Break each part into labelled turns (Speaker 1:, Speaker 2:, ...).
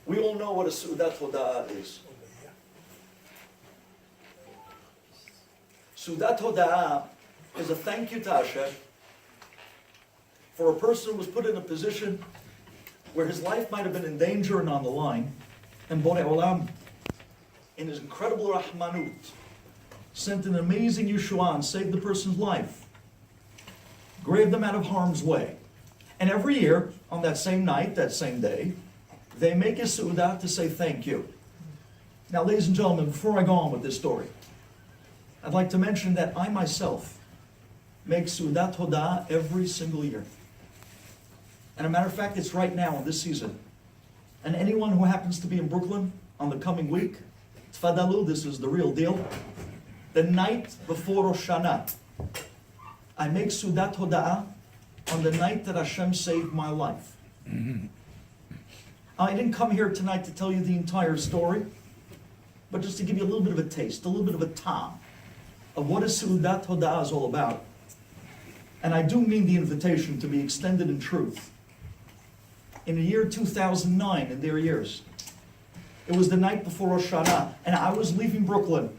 Speaker 1: We all know what a Su'udat Hoda'ah is. Su'udat Hoda'ah is a thank you to Hashem for a person who was put in a position where his life might have been in danger and on the line, and Borei Olam, in his incredible Rahmanut, sent an amazing Yeshua and saved the person's life, graved them out of harm's way. And every year, on that same night, that same day, they make a Su'udah to say thank you. Now, ladies and gentlemen, before I go on with this story, I'd like to mention that I myself make Su'udat Hoda'ah every single year. And a matter of fact, it's right now in this season. And anyone who happens to be in Brooklyn on the coming week, Tfadalu, this is the real deal. The night before Rosh Hashanah, I make Su'udat Hoda'ah on the night that Hashem saved my life. I didn't come here tonight to tell you the entire story, but just to give you a little bit of a taste, a little bit of a tom of what a Su'udat Hoda'ah is all about. And I do mean the invitation to be extended in truth. In the year 2009, in their years, it was the night before Rosh Hashanah, and I was leaving Brooklyn,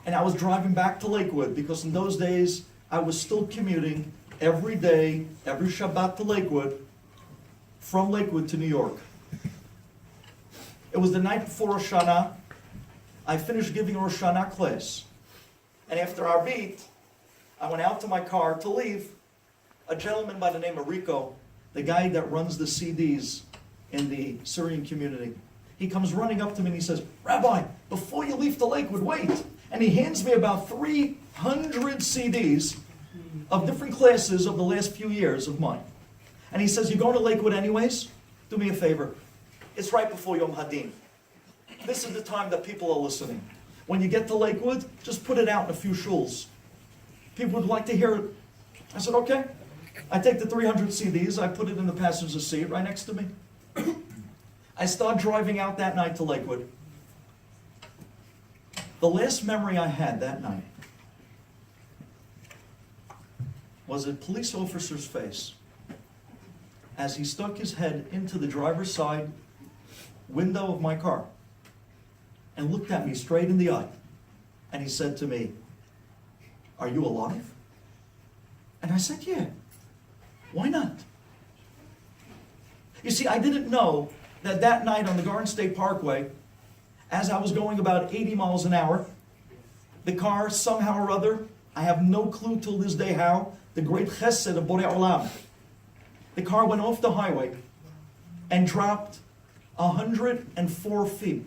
Speaker 1: and I was driving back to Lakewood, because in those days, I was still commuting every day, every Shabbat to Lakewood, from Lakewood to New York. It was the night before Rosh Hashanah. I finished giving a Rosh Hashanah class, and after our beat, I went out to my car to leave. A gentleman by the name of Rico, the guy that runs the CDs in the Syrian community, he comes running up to me and he says, "Rabbi, before you leave to Lakewood, wait." And he hands me about 300 CDs of different classes of the last few years of mine. And he says, "You're going to Lakewood anyways? Do me a favor. It's right before Yom Hadin. This is the time that people are listening. When you get to Lakewood, just put it out in a few shuls. People would like to hear it." I said, "Okay." I take the 300 CDs, I put it in the passenger seat right next to me. I start driving out that night to Lakewood. The last memory I had that night was a police officer's face as he stuck his head into the driver's side window of my car and looked at me straight in the eye. And he said to me, "Are you alive?" And I said, "Yeah. Why not?" You see, I didn't know that that night on the Garden State Parkway, as I was going about 80 miles an hour, the car, somehow or other, I have no clue till this day how, the great chesed of Borei Olam, the car went off the highway and dropped 104 feet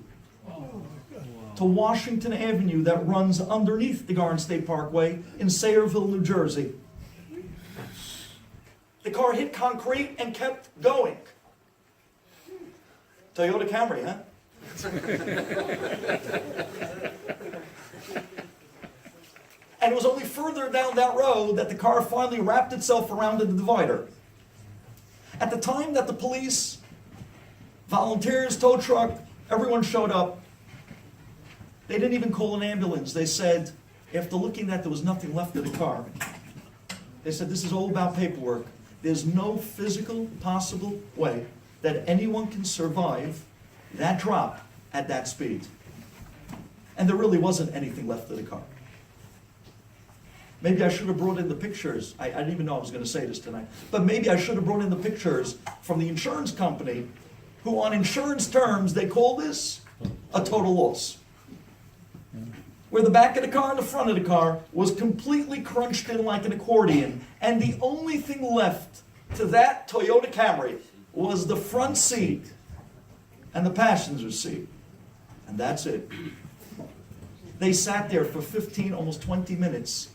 Speaker 1: to Washington Avenue that runs underneath the Garden State Parkway in Sayreville, New Jersey. The car hit concrete and kept going. Toyota Camry, huh? And it was only further down that road that the car finally wrapped itself around the divider. At the time that the police, volunteers, tow truck, everyone showed up, they didn't even call an ambulance. They said, after looking that there was nothing left of the car, they said, "This is all about paperwork. There's no physical possible way that anyone can survive that drop at that speed." And there really wasn't anything left of the car. Maybe I should have brought in the pictures. I didn't even know I was going to say this tonight. But maybe I should have brought in the pictures from the insurance company, who on insurance terms, they call this a total loss. Where the back of the car and the front of the car was completely crunched in like an accordion. And the only thing left to that Toyota Camry was the front seat and the passenger seat. And that's it. They sat there for 15, almost 20 minutes.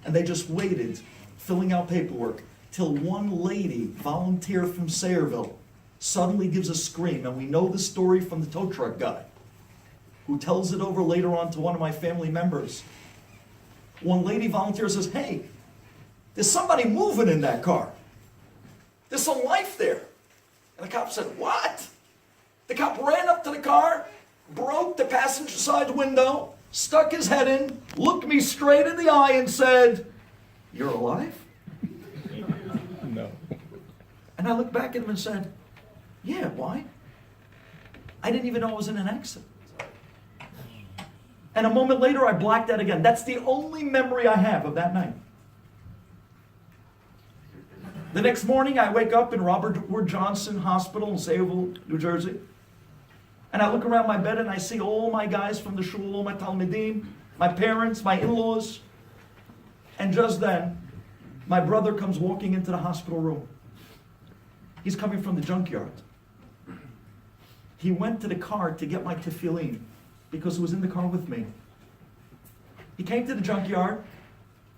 Speaker 1: And they just waited, filling out paperwork, till one lady, volunteer from Sayreville, suddenly gives a scream. And we know the story from the tow truck guy, who tells it over later on to one of my family members. One lady volunteer says, "Hey, there's somebody moving in that car. There's some life there." And the cop said, "What?" The cop ran up to the car, broke the passenger side window, stuck his head in, looked me straight in the eye and said, "You're alive?"
Speaker 2: No.
Speaker 1: And I looked back at him and said, Yeah, why? I didn't even know I was in an accident. And a moment later, I blacked out again. That's the only memory I have of that night. The next morning, I wake up in Robert Wood Johnson Hospital in Sayreville, New Jersey. And I look around my bed and I see all my guys from the shul, all my talmidim, my parents, my in-laws. And just then, my brother comes walking into the hospital room. He's coming from the junkyard. He went to the car to get my tefillin because it was in the car with me. He came to the junkyard,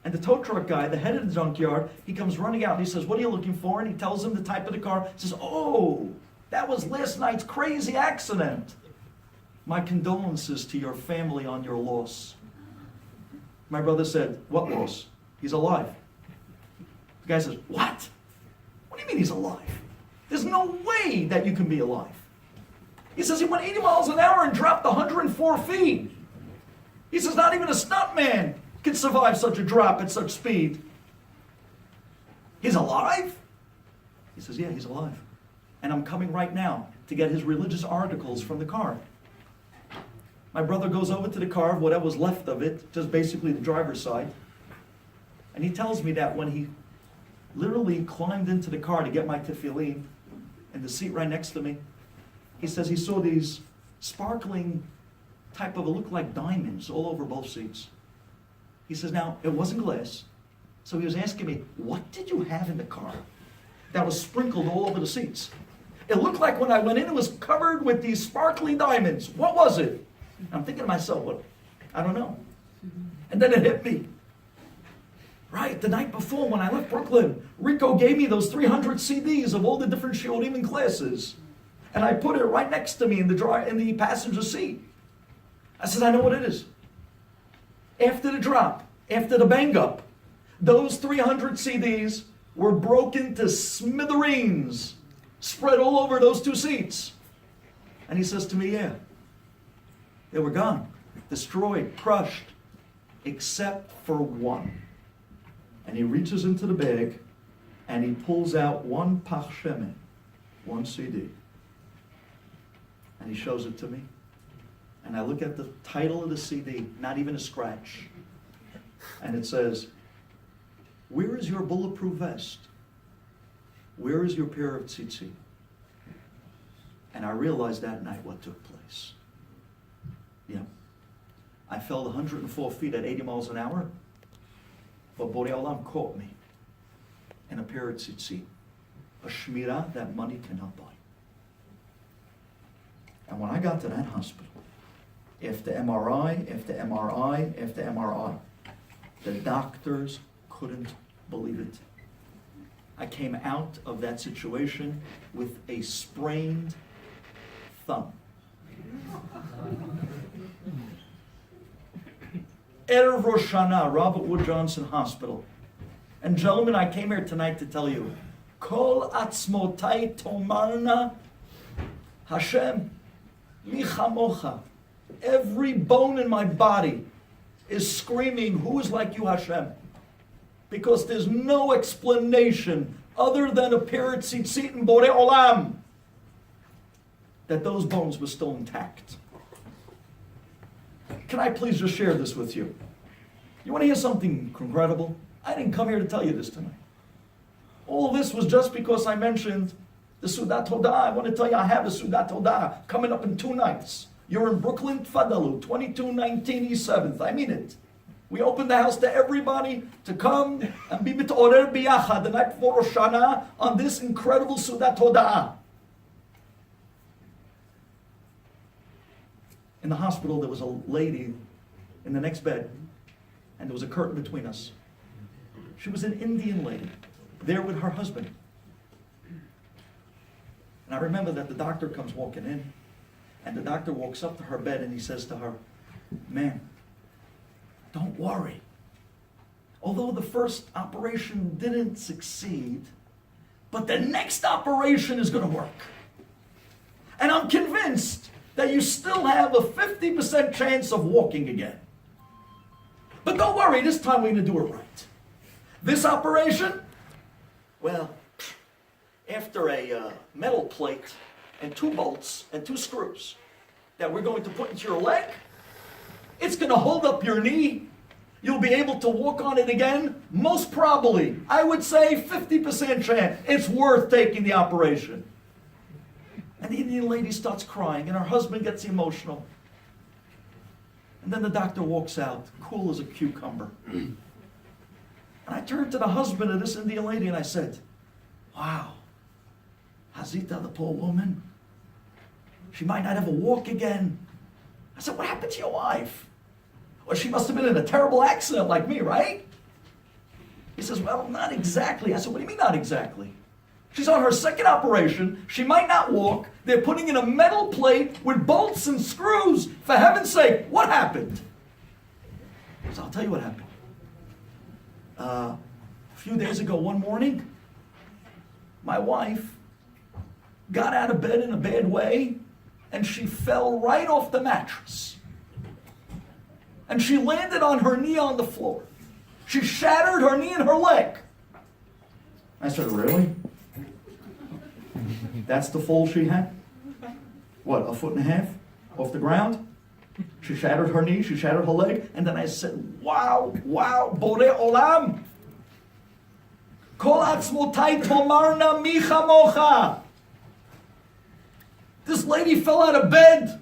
Speaker 1: and the tow truck guy, the head of the junkyard, he comes running out and he says, "What are you looking for?" And he tells him the type of the car. He says, "Oh, that was last night's crazy accident. My condolences to your family on your loss." My brother said, "What loss?" "He's alive." The guy says, "What? What do you mean he's alive? There's no way that you can be alive." He says he went 80 miles an hour and dropped 104 feet. He says not even a stuntman can survive such a drop at such speed. He's alive? He says, "Yeah, he's alive. And I'm coming right now to get his religious articles from the car." My brother goes over to the car, whatever was left of it, just basically the driver's side. And he tells me that when he literally climbed into the car to get my tefillin in the seat right next to me, he says he saw these sparkling type of, it looked like diamonds all over both seats. He says, now, it wasn't glass. So he was asking me, "What did you have in the car that was sprinkled all over the seats? It looked like when I went in, it was covered with these sparkly diamonds. What was it?" I'm thinking to myself, "What? I don't know." And then it hit me. Right, the night before when I left Brooklyn, Rico gave me those 300 CDs of all the different shiurim and classes. And I put it right next to me in the passenger seat. I said, "I know what it is." After the drop, after the bang up, those 300 CDs were broken to smithereens, spread all over those two seats. And he says to me, "Yeah, they were gone, destroyed, crushed, except for one." And he reaches into the bag and he pulls out one Pach Shemen, one CD. And he shows it to me. And I look at the title of the CD, not even a scratch. And it says, "Where is your bulletproof vest? Where is your pair of tzitzit?" And I realized that night what took place. Yeah. I fell 104 feet at 80 miles an hour. But Borei Olam caught me in a pair of tzitzit, a shmirah that money cannot buy. And when I got to that hospital, after MRI, after MRI, after MRI, the doctors couldn't believe it. I came out of that situation with a sprained thumb. Erev Rosh Hashanah, Robert Wood Johnson Hospital. And gentlemen, I came here tonight to tell you, Kol atzmotai tomarna Hashem mi chamocha. Every bone in my body is screaming, "Who is like you, Hashem?" Because there's no explanation other than a pair of tzitzit in Borei Olam that those bones were still intact. Can I please just share this with you? You want to hear something incredible? I didn't come here to tell you this tonight. All of this was just because I mentioned the Sudat Todah. I want to tell you I have a Sudat Todah coming up in 2 nights. You're in Brooklyn, Tfadalu, 2219 East 7th. I mean it. We open the house to everybody to come and be mit'orer biyachad the night before Rosh Hashanah on this incredible Sudat Todah. In the hospital, there was a lady in the next bed, and there was a curtain between us. She was an Indian lady, there with her husband. And I remember that the doctor comes walking in, and the doctor walks up to her bed, and he says to her, "Ma'am, don't worry. Although the first operation didn't succeed, but the next operation is going to work. And I'm convinced that you still have a 50% chance of walking again. But don't worry, this time we're going to do it right. This operation, well, after a metal plate and 2 bolts and 2 screws that we're going to put into your leg. It's going to hold up your knee. You'll be able to walk on it again. Most probably, I would say 50% chance it's worth taking the operation. And the Indian lady starts crying, and her husband gets emotional. And then the doctor walks out, cool as a cucumber. And I turned to the husband of this Indian lady and I said, wow, Hazita, the poor woman, she might not ever walk again. I said, what happened to your wife? Well, she must have been in a terrible accident like me, right? He says, well, not exactly. I said, what do you mean not exactly? She's on her 2nd operation. She might not walk. They're putting in a metal plate with bolts and screws. For heaven's sake, what happened? So I'll tell you what happened. A few days ago, one morning, my wife got out of bed in a bad way, and she fell right off the mattress. And she landed on her knee on the floor. She shattered her knee and her leg. I said, really? That's the fall she had? What, 1.5 feet off the ground? She shattered her knee, she shattered her leg, and then I said, wow, Borei Olam. Kol atzmotai tomarna mi chamocha. This lady fell out of bed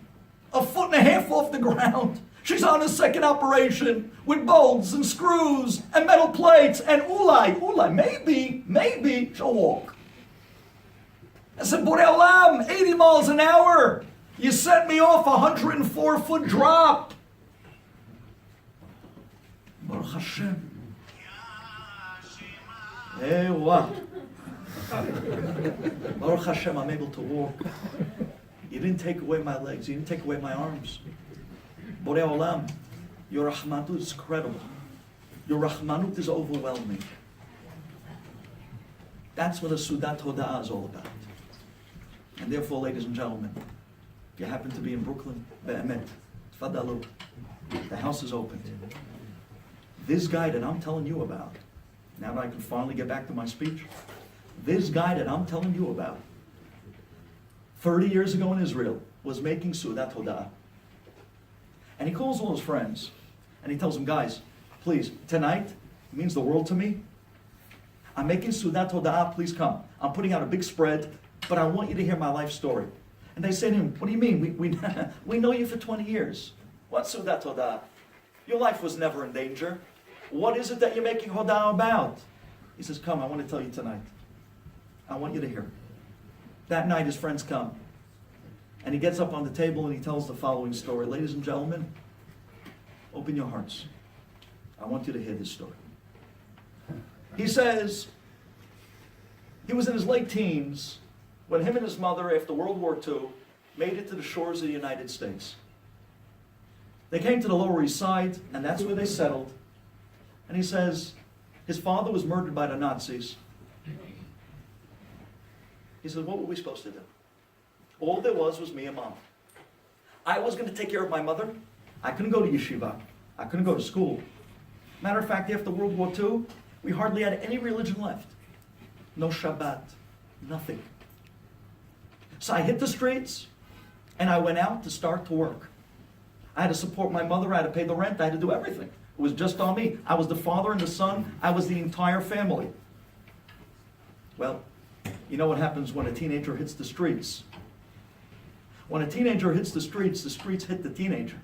Speaker 1: 1.5 feet off the ground. She's on a 2nd operation with bolts and screws and metal plates, and ulai, maybe she'll walk. I said, Borei Olam, 80 miles an hour. You sent me off a 104-foot drop. Baruch Hashem. Hey, what? Baruch Hashem, I'm able to walk. You didn't take away my legs. You didn't take away my arms. Borei Olam, your Rahmanut is incredible. Your Rahmanut is overwhelming. That's what a Sudat Hoda'ah is all about. And therefore, ladies and gentlemen, if you happen to be in Brooklyn, Be'emet, Tfadalu, the house is open. This guy that I'm telling you about, now that I can finally get back to my speech, this guy that I'm telling you about, 30 years ago in Israel, was making Sudat Hoda'ah. And he calls all his friends, and he tells them, guys, please, tonight, it means the world to me. I'm making Sudat Hoda'ah, please come. I'm putting out a big spread, but I want you to hear my life story. And they say to him, what do you mean? We know you for 20 years. What's Sudat Hoda'ah? Your life was never in danger. What is it that you're making Hoda'ah about? He says, come, I want to tell you tonight. I want you to hear. That night his friends come. And he gets up on the table and he tells the following story. Ladies and gentlemen, open your hearts. I want you to hear this story. He says, he was in his late teens when him and his mother, after World War II, made it to the shores of the United States. They came to the Lower East Side, and that's where they settled. And he says, his father was murdered by the Nazis. He said, what were we supposed to do? All there was me and Mom. I was going to take care of my mother. I couldn't go to yeshiva. I couldn't go to school. Matter of fact, after World War II, we hardly had any religion left. No Shabbat, nothing. So I hit the streets, and I went out to start to work. I had to support my mother, I had to pay the rent, I had to do everything. It was just on me. I was the father and the son, I was the entire family. Well, you know what happens when a teenager hits the streets? When a teenager hits the streets hit the teenager.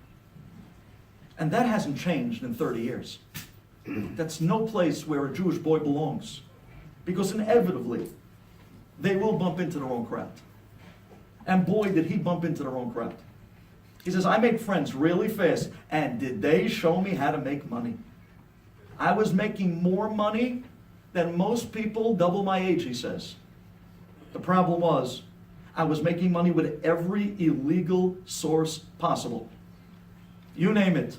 Speaker 1: And that hasn't changed in 30 years. That's no place where a Jewish boy belongs. Because inevitably, they will bump into the wrong crowd. And boy, did he bump into the wrong crowd. He says, I made friends really fast, and did they show me how to make money? I was making more money than most people double my age, he says. The problem was, I was making money with every illegal source possible. You name it.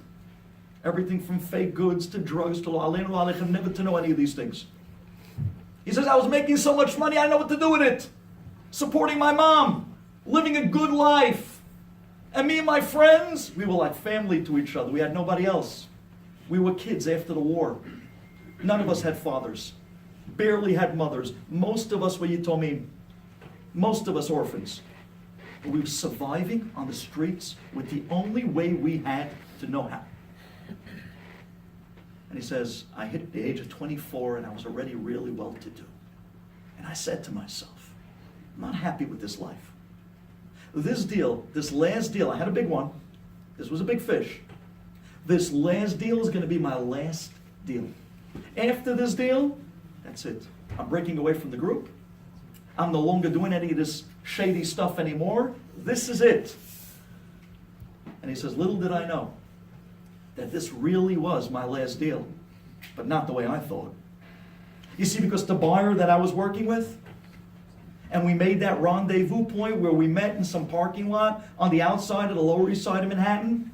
Speaker 1: Everything from fake goods to drugs to Aleinu Aleichem, never to know any of these things. He says, I was making so much money, I know what to do with it. Supporting my mom, living a good life. And me and my friends, we were like family to each other. We had nobody else. We were kids after the war. None of us had fathers. Barely had mothers. Most of us were Yitomim. Most of us orphans. but we were surviving on the streets with the only way we had to know how. And he says, I hit the age of 24 and I was already really well-to-do. And I said to myself, I'm not happy with this life. This deal, this last deal, I had a big one. This was a big fish. This last deal is going to be my last deal. After this deal, that's it. I'm breaking away from the group. I'm no longer doing any of this shady stuff anymore. This is it. And he says, little did I know that this really was my last deal, but not the way I thought. You see, because the buyer that I was working with, and we made that rendezvous point where we met in some parking lot on the outside of the Lower East Side of Manhattan,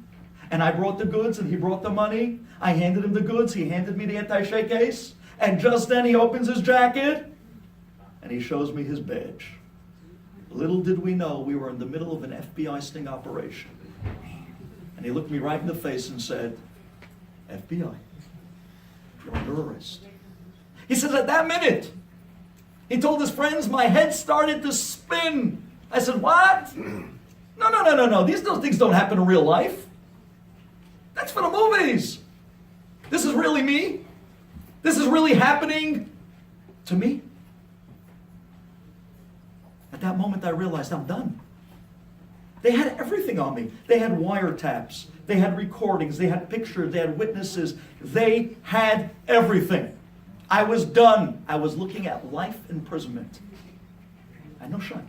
Speaker 1: and I brought the goods and he brought the money. I handed him the goods, he handed me the attaché case, and just then he opens his jacket and he shows me his badge. Little did we know we were in the middle of an FBI sting operation. And he looked me right in the face and said, FBI, you're under arrest. He says, at that minute, he told his friends, my head started to spin. I said, what? No. Those things don't happen in real life. That's for the movies. This is really me. This is really happening to me. At that moment, I realized I'm done. They had everything on me. They had wiretaps. They had recordings. They had pictures. They had witnesses. They had everything. I was done. I was looking at life imprisonment. I had no shot.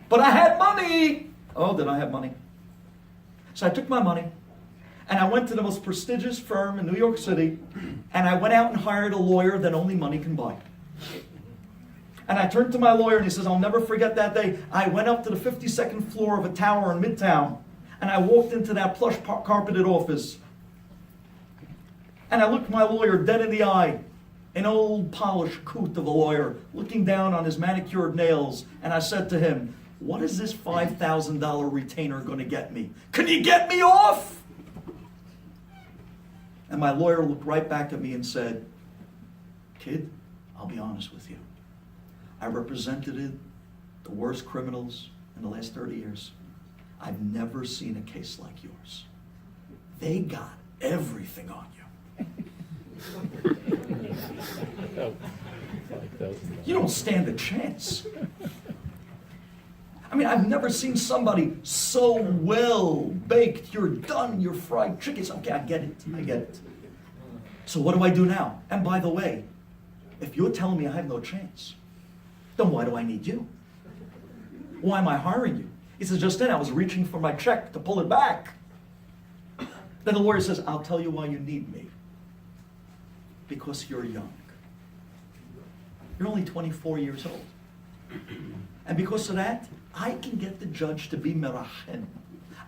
Speaker 1: But I had money. Oh, did I have money? So I took my money and I went to the most prestigious firm in New York City and I went out and hired a lawyer that only money can buy. And I turned to my lawyer and he says, I'll never forget that day. I went up to the 52nd floor of a tower in Midtown and I walked into that plush carpeted office. And I looked my lawyer dead in the eye, an old polished coot of a lawyer, looking down on his manicured nails. And I said to him, what is this $5,000 retainer going to get me? Can you get me off? And my lawyer looked right back at me and said, kid, I'll be honest with you. I represented the worst criminals in the last 30 years. I've never seen a case like yours. They got everything on you. You don't stand a chance. I mean, I've never seen somebody so well baked. You're done, you're fried chickens. Okay, I get it. So what do I do now? And by the way, if you're telling me I have no chance, then why do I need you? Why am I hiring you? He says, just then I was reaching for my check to pull it back. Then the lawyer says, I'll tell you why you need me. Because you're young. You're only 24 years old. And because of that, I can get the judge to be merachem.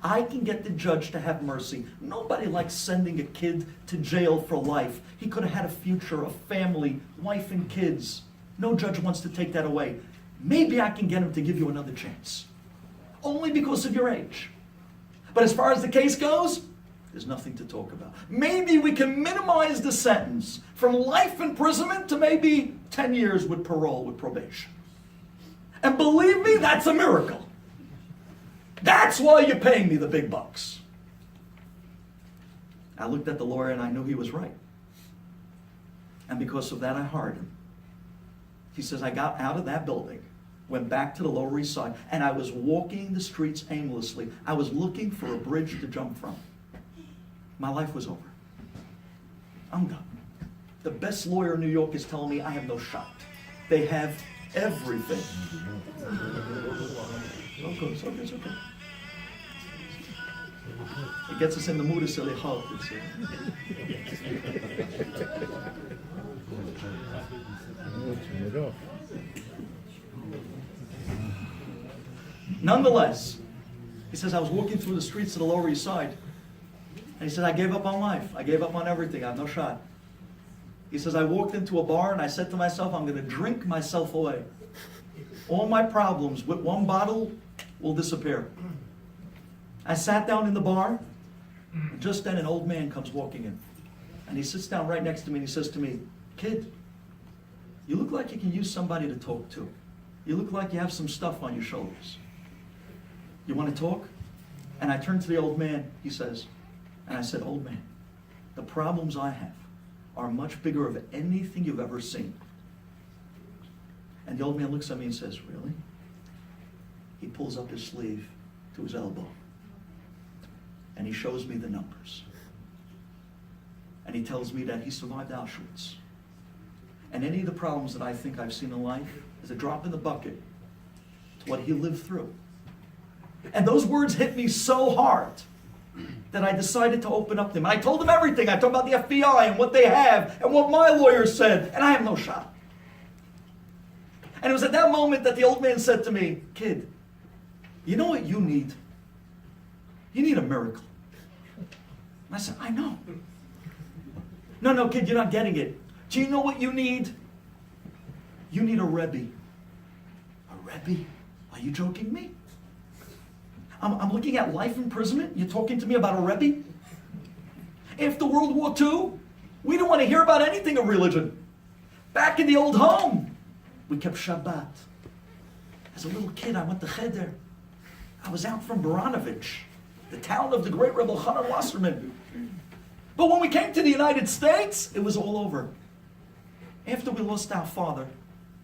Speaker 1: I can get the judge to have mercy. Nobody likes sending a kid to jail for life. He could have had a future, a family, wife and kids. No judge wants to take that away. Maybe I can get him to give you another chance. Only because of your age. But as far as the case goes, there's nothing to talk about. Maybe we can minimize the sentence from life imprisonment to maybe 10 years with parole, with probation. And believe me, that's a miracle. That's why you're paying me the big bucks. I looked at the lawyer and I knew he was right. And because of that, I hired him. He says, I got out of that building, went back to the Lower East Side, and I was walking the streets aimlessly. I was looking for a bridge to jump from. My life was over. I'm done. The best lawyer in New York is telling me I have no shot. They have everything. It's okay. It gets us in the mood of silly hope. Nonetheless, he says, I was walking through the streets of the Lower East Side, and he said, I gave up on life. I gave up on everything. I have no shot. He says, I walked into a bar and I said to myself, I'm going to drink myself away. All my problems with one bottle will disappear. I sat down in the bar, and just then an old man comes walking in. And he sits down right next to me and he says to me, kid, you look like you can use somebody to talk to. You look like you have some stuff on your shoulders. You want to talk? And I turned to the old man, he says, and I said, old man, the problems I have are much bigger of anything you've ever seen. And the old man looks at me and says, really? He pulls up his sleeve to his elbow. And he shows me the numbers. And he tells me that he survived Auschwitz. And any of the problems that I think I've seen in life is a drop in the bucket to what he lived through. And those words hit me so hard that I decided to open up to him. I told him everything. I talked about the FBI and what they have and what my lawyer said. And I have no shot. And it was at that moment that the old man said to me, kid, you know what you need? You need a miracle. And I said, I know. No, kid, you're not getting it. Do you know what you need? You need a Rabbi. A Rabbi? Are you joking me? I'm looking at life imprisonment. You're talking to me about a Rabbi? After World War II, we didn't want to hear about anything of religion. Back in the old home, we kept Shabbat. As a little kid, I went to Cheder. I was out from Baranovich, the town of the great Rebbe Chanan Wasserman. But when we came to the United States, it was all over. After we lost our father,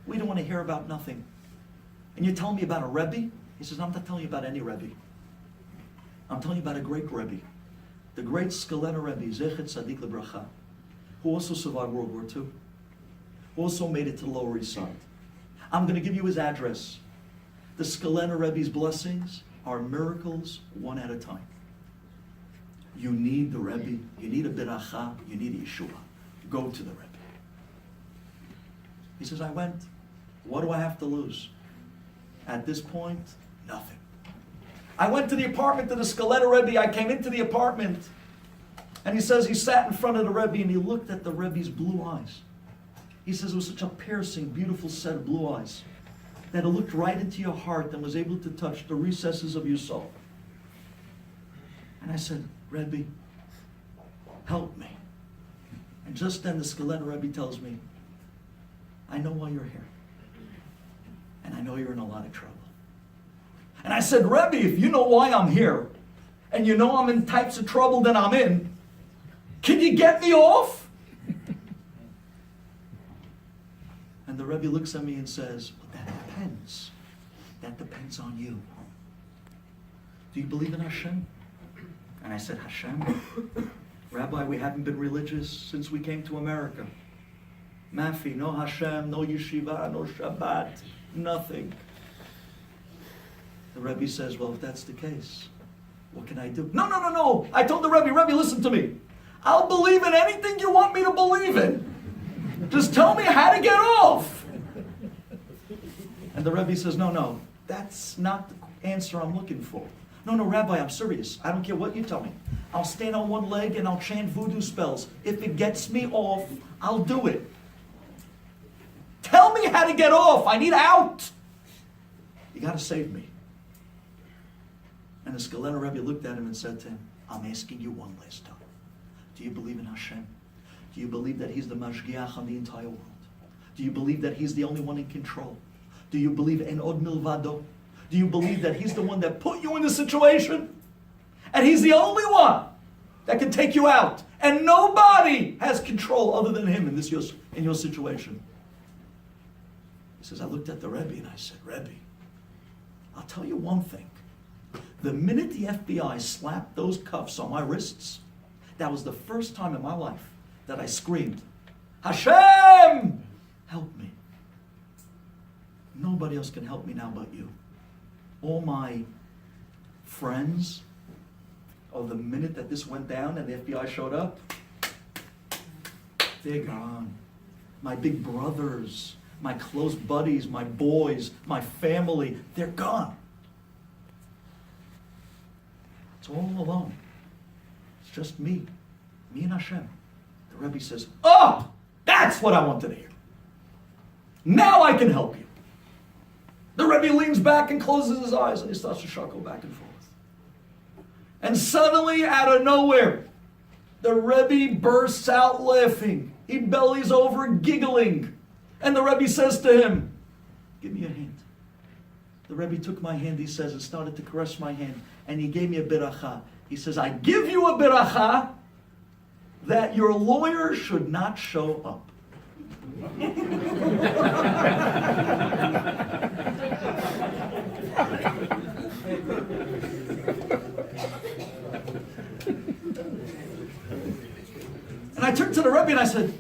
Speaker 1: we didn't want to hear about nothing. And you're telling me about a Rebbe? He says, I'm not telling you about any Rebbe. I'm telling you about a great Rebbe. The great Skelena Rebbe, Zechet Tzadik Lebracha, who also survived World War II, who also made it to the Lower East Side. I'm going to give you his address. The Skelena Rebbe's blessings are miracles one at a time. You need the Rebbe, you need a beracha, you need a Yeshua. Go to the Rebbe. He says, I went. What do I have to lose? At this point, nothing. I went to the apartment of the Skelena Rebbe. I came into the apartment. And he says he sat in front of the Rebbe and he looked at the Rebbe's blue eyes. He says it was such a piercing, beautiful set of blue eyes that it looked right into your heart and was able to touch the recesses of your soul. And I said, Rebbe, help me. And just then the Skelena Rebbe tells me, I know why you're here. And I know you're in a lot of trouble. And I said, Rebbe, if you know why I'm here, and you know I'm in types of trouble that I'm in, can you get me off? And the Rebbe looks at me and says, well, that depends. That depends on you. Do you believe in Hashem? And I said, Hashem? Rabbi, we haven't been religious since we came to America. Mafi, no Hashem, no yeshiva, no Shabbat, nothing. The Rebbe says, well, if that's the case, what can I do? No. I told the Rebbe, listen to me. I'll believe in anything you want me to believe in. Just tell me how to get off. And the Rebbe says, no, that's not the answer I'm looking for. No, Rabbi, I'm serious. I don't care what you tell me. I'll stand on one leg and I'll chant voodoo spells. If it gets me off, I'll do it. Tell me how to get off. I need out. You got to save me. And the Skelena Rebbe looked at him and said to him, I'm asking you one last time. Do you believe in Hashem? Do you believe that He's the Mashgiach on the entire world? Do you believe that He's the only one in control? Do you believe in Od Milvado? Do you believe that He's the one that put you in this situation? And He's the only one that can take you out. And nobody has control other than Him in your situation. He says, I looked at the Rebbe and I said, Rebbe, I'll tell you one thing. The minute the FBI slapped those cuffs on my wrists, that was the first time in my life that I screamed, Hashem, help me. Nobody else can help me now but you. All my friends, the minute that this went down and the FBI showed up, they're gone. My big brothers, my close buddies, my boys, my family, they're gone. It's all alone. It's just me and Hashem. The Rebbe says, oh, that's what I wanted to hear. Now I can help you. The Rebbe leans back and closes his eyes and he starts to shuckle back and forth. And suddenly, out of nowhere, the Rebbe bursts out laughing. He bellies over giggling. And the Rebbe says to him, give me a hint. The Rebbe took my hand, he says, and started to caress my hand, and he gave me a beracha. He says, I give you a beracha that your lawyer should not show up. And I turned to the Rebbe and I said,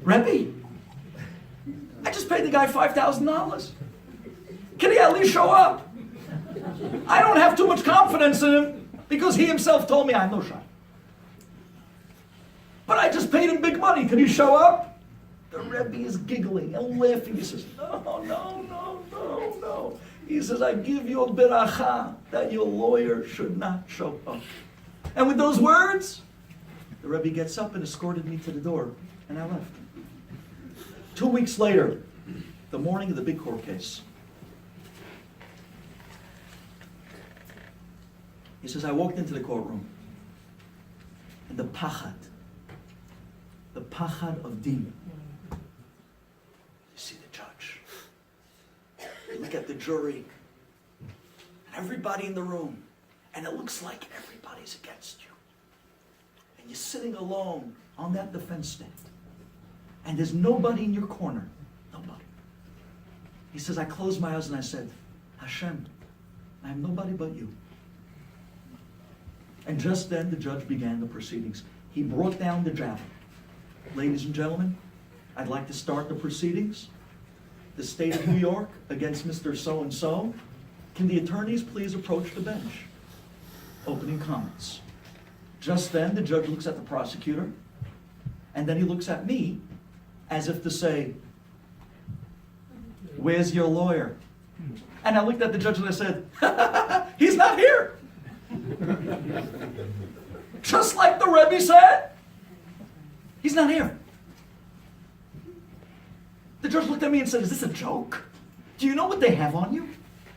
Speaker 1: Rebbe, I just paid the guy $5,000. Can he at least show up? I don't have too much confidence in him because he himself told me I'm no shy. But I just paid him big money. Can he show up? The Rebbe is giggling and laughing. He says, no. He says, I give you a beracha that your lawyer should not show up. And with those words, the Rebbe gets up and escorted me to the door, and I left. 2 weeks later, the morning of the big court case, he says, I walked into the courtroom, and the pachad of din. You see the judge. You look at the jury, and everybody in the room, and it looks like everybody's against you. And you're sitting alone on that defense stand, and there's nobody in your corner. Nobody. He says, I closed my eyes and I said, Hashem, I have nobody but you. And just then the judge began the proceedings. He brought down the javelin. Ladies and gentlemen, I'd like to start the proceedings. The state of New York against Mr. So-and-so. Can the attorneys please approach the bench? Opening comments. Just then the judge looks at the prosecutor, and then he looks at me as if to say, where's your lawyer? And I looked at the judge and I said, he's not here. Just like the Rebbe said, he's not here. The judge looked at me and said, is this a joke? Do you know what they have on you?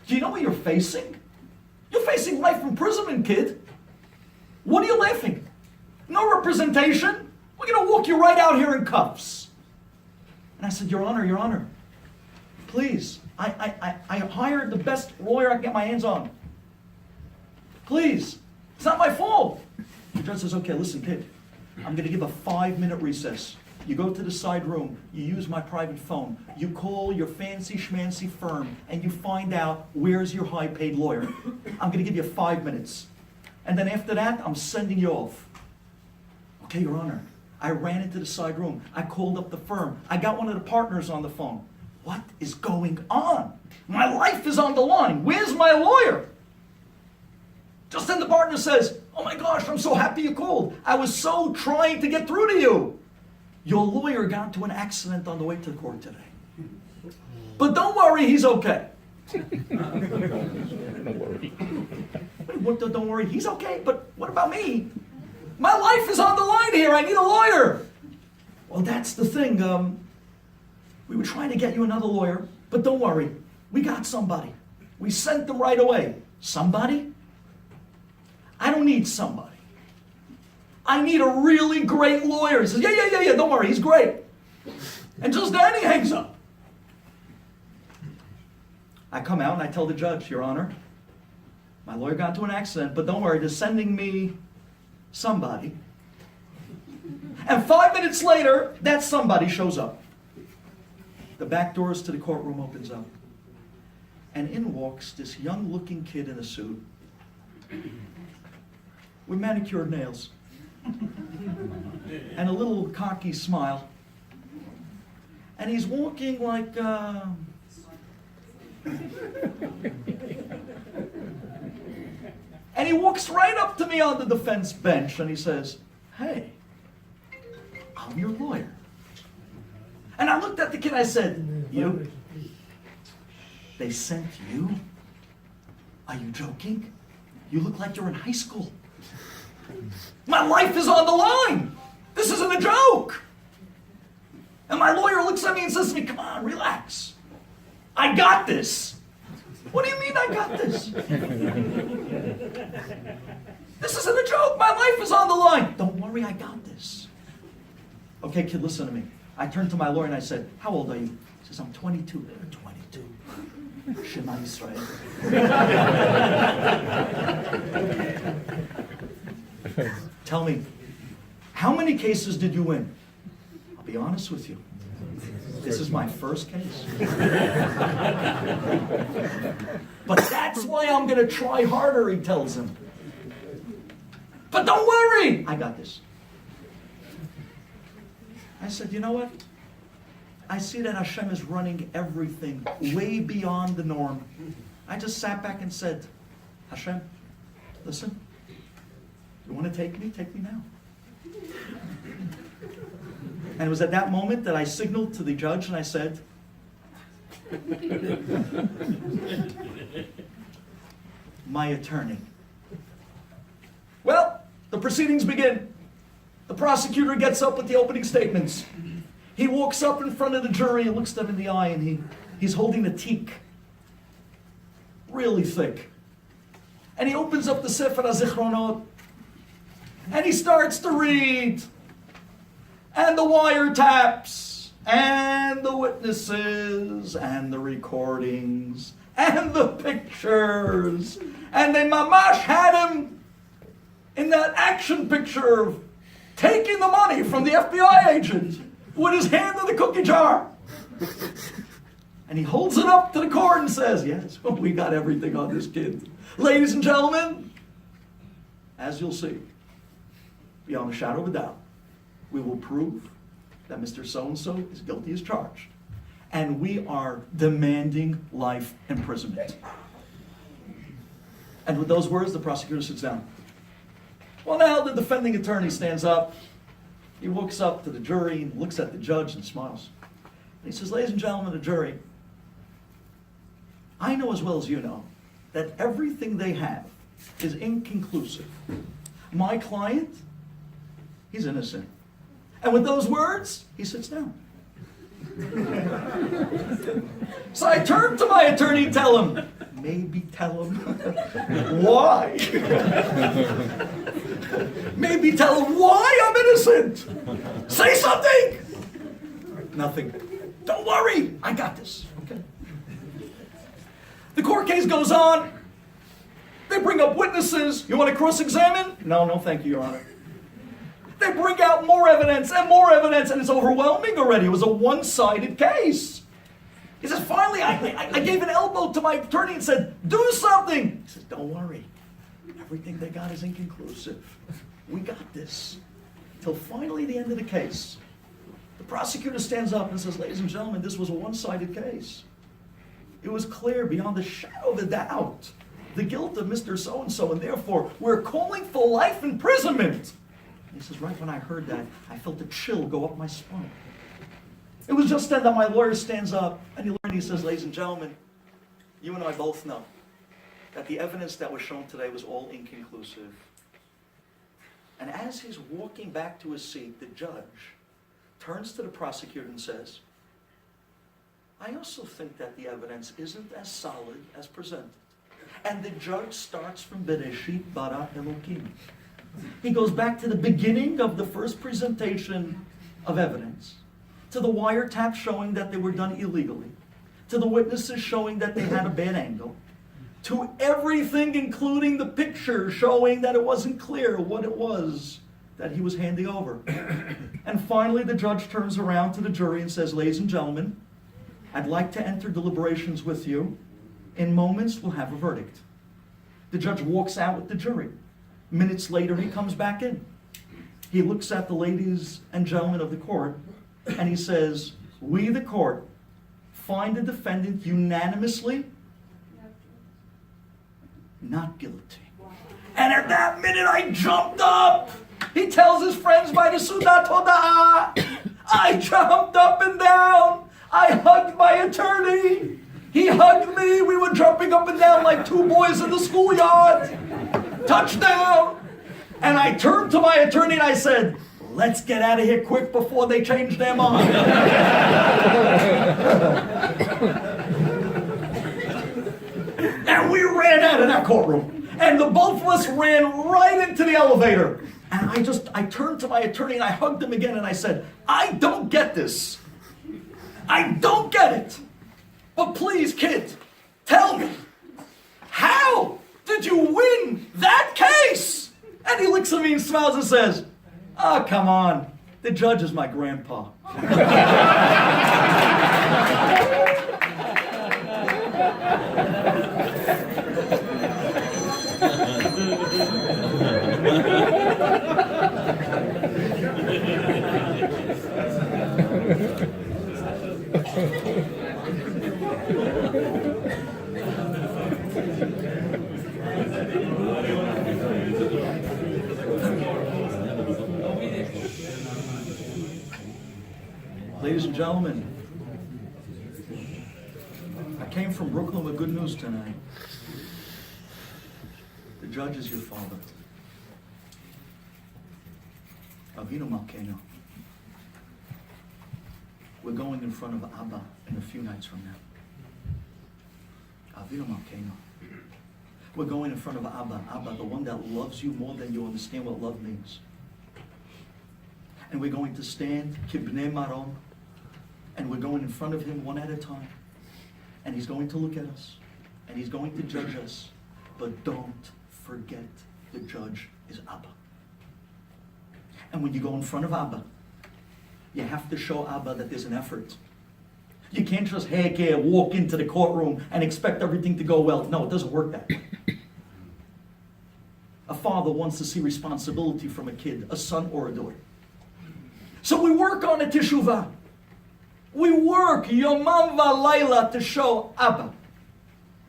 Speaker 1: Do you know what you're facing? You're facing life imprisonment, kid. What are you laughing? No representation? We're going to walk you right out here in cuffs. And I said, Your Honor, please, I hired the best lawyer I can get my hands on. Please, it's not my fault. The judge says, okay, listen, kid, I'm going to give a 5-minute recess. You go to the side room, you use my private phone, you call your fancy schmancy firm, and you find out where's your high-paid lawyer. I'm going to give you 5 minutes. And then after that, I'm sending you off. Okay, Your Honor. I ran into the side room. I called up the firm. I got one of the partners on the phone. What is going on? My life is on the line. Where's my lawyer? Just then the partner says, oh my gosh, I'm so happy you called. I was so trying to get through to you. Your lawyer got into an accident on the way to the court today. But don't worry, he's okay.
Speaker 2: Don't worry.
Speaker 1: Don't worry, he's okay, but what about me? My life is on the line here, I need a lawyer. Well, that's the thing. We were trying to get you another lawyer, but don't worry, we got somebody. We sent them right away. Somebody? I don't need somebody. I need a really great lawyer. He says, yeah, don't worry, he's great. And just then he hangs up. I come out and I tell the judge, Your Honor, my lawyer got into an accident, but don't worry, they're sending me somebody. And 5 minutes later, that somebody shows up. The back doors to the courtroom opens up. And in walks this young-looking kid in a suit with manicured nails and a little cocky smile. And he's walking like... And he walks right up to me on the defense bench and he says, hey, I'm your lawyer. And I looked at the kid and I said, you? They sent you? Are you joking? You look like you're in high school. My life is on the line. This isn't a joke. And my lawyer looks at me and says to me, come on, relax. I got this. What do you mean I got this? This isn't a joke. My life is on the line. Don't worry, I got this. Okay, kid, listen to me. I turned to my lawyer and I said, how old are you? He says, I'm 22. 22. Shema Yisrael. Tell me, how many cases did you win? I'll be honest with you. This is my first case. But that's why I'm going to try harder, he tells him. But don't worry, I got this. I said, you know what? I see that Hashem is running everything way beyond the norm. I just sat back and said, Hashem, listen, you want to take me? Take me now. And it was at that moment that I signaled to the judge and I said, my attorney. Well, the proceedings begin. The prosecutor gets up with the opening statements. He walks up in front of the jury and looks them in the eye, and he's holding a teak. Really thick. And he opens up the Sefer HaZichronot, and he starts to read. And the wiretaps, and the witnesses, and the recordings, and the pictures. And they mamash had him in that action picture of taking the money from the FBI agent with his hand in the cookie jar. And he holds it up to the court and says, yes, we got everything on this kid. Ladies and gentlemen, as you'll see, beyond a shadow of a doubt, we will prove that Mr. So-and-so is guilty as charged. And we are demanding life imprisonment. And with those words, the prosecutor sits down. Well, now the defending attorney stands up. He walks up to the jury and looks at the judge and smiles. And he says, ladies and gentlemen of the jury, I know as well as you know that everything they have is inconclusive. My client, he's innocent. And with those words, he sits down. So I turn to my attorney and tell him, maybe tell him why. Maybe tell him why I'm innocent. Say something. Nothing. Don't worry, I got this. Okay. The court case goes on. They bring up witnesses. You want to cross-examine? No, thank you, Your Honor. They bring out more evidence, and it's overwhelming already. It was a one-sided case. He says, finally, I gave an elbow to my attorney and said, do something. He says, don't worry. Everything they got is inconclusive. We got this. Till finally the end of the case. The prosecutor stands up and says, ladies and gentlemen, this was a one-sided case. It was clear beyond a shadow of a doubt the guilt of Mr. So-and-so, and therefore we're calling for life imprisonment. He says, right when I heard that, I felt a chill go up my spine. It was just then that my lawyer stands up and he says, ladies and gentlemen, you and I both know that the evidence that was shown today was all inconclusive. And as he's walking back to his seat, the judge turns to the prosecutor and says, I also think that the evidence isn't as solid as presented. And the judge starts from Bereshit bara Elokim. He goes back to the beginning of the first presentation of evidence, to the wiretap showing that they were done illegally, to the witnesses showing that they had a bad angle, to everything including the picture showing that it wasn't clear what it was that he was handing over. And finally the judge turns around to the jury and says, ladies and gentlemen, I'd like to enter deliberations with you. In moments we'll have a verdict. The judge walks out with the jury. Minutes later, he comes back in. He looks at the ladies and gentlemen of the court, and he says, we, the court, find the defendant unanimously not guilty. And at that minute, I jumped up. He tells his friends by the Sudat Hoda'ah. I jumped up and down. I hugged my attorney. He hugged me. We were jumping up and down like two boys in the schoolyard. Touchdown! And I turned to my attorney and I said, let's get out of here quick before they change their mind. And we ran out of that courtroom. And the both of us ran right into the elevator. And I turned to my attorney and I hugged him again and I said, I don't get this. I don't get it. But please, kid, Tell me, how did you win that case? And he looks at me and smiles and says, oh, come on. The judge is my grandpa. Ladies and gentlemen, I came from Brooklyn with good news tonight. The judge is your father. Avinu Malkeinu. We're going in front of Abba in a few nights from now. Avinu Malkeinu. We're going in front of Abba, the one that loves you more than you understand what love means. And we're going to stand, Kibnei Marom, and we're going in front of him one at a time. And he's going to look at us, and he's going to judge us. But don't forget, the judge is Abba. And when you go in front of Abba, you have to show Abba that there's an effort. You can't just walk into the courtroom and expect everything to go well. No, it doesn't work that way. A father wants to see responsibility from a kid, a son or a daughter. So we work on a teshuvah. We work yomam v'layla to show Abba,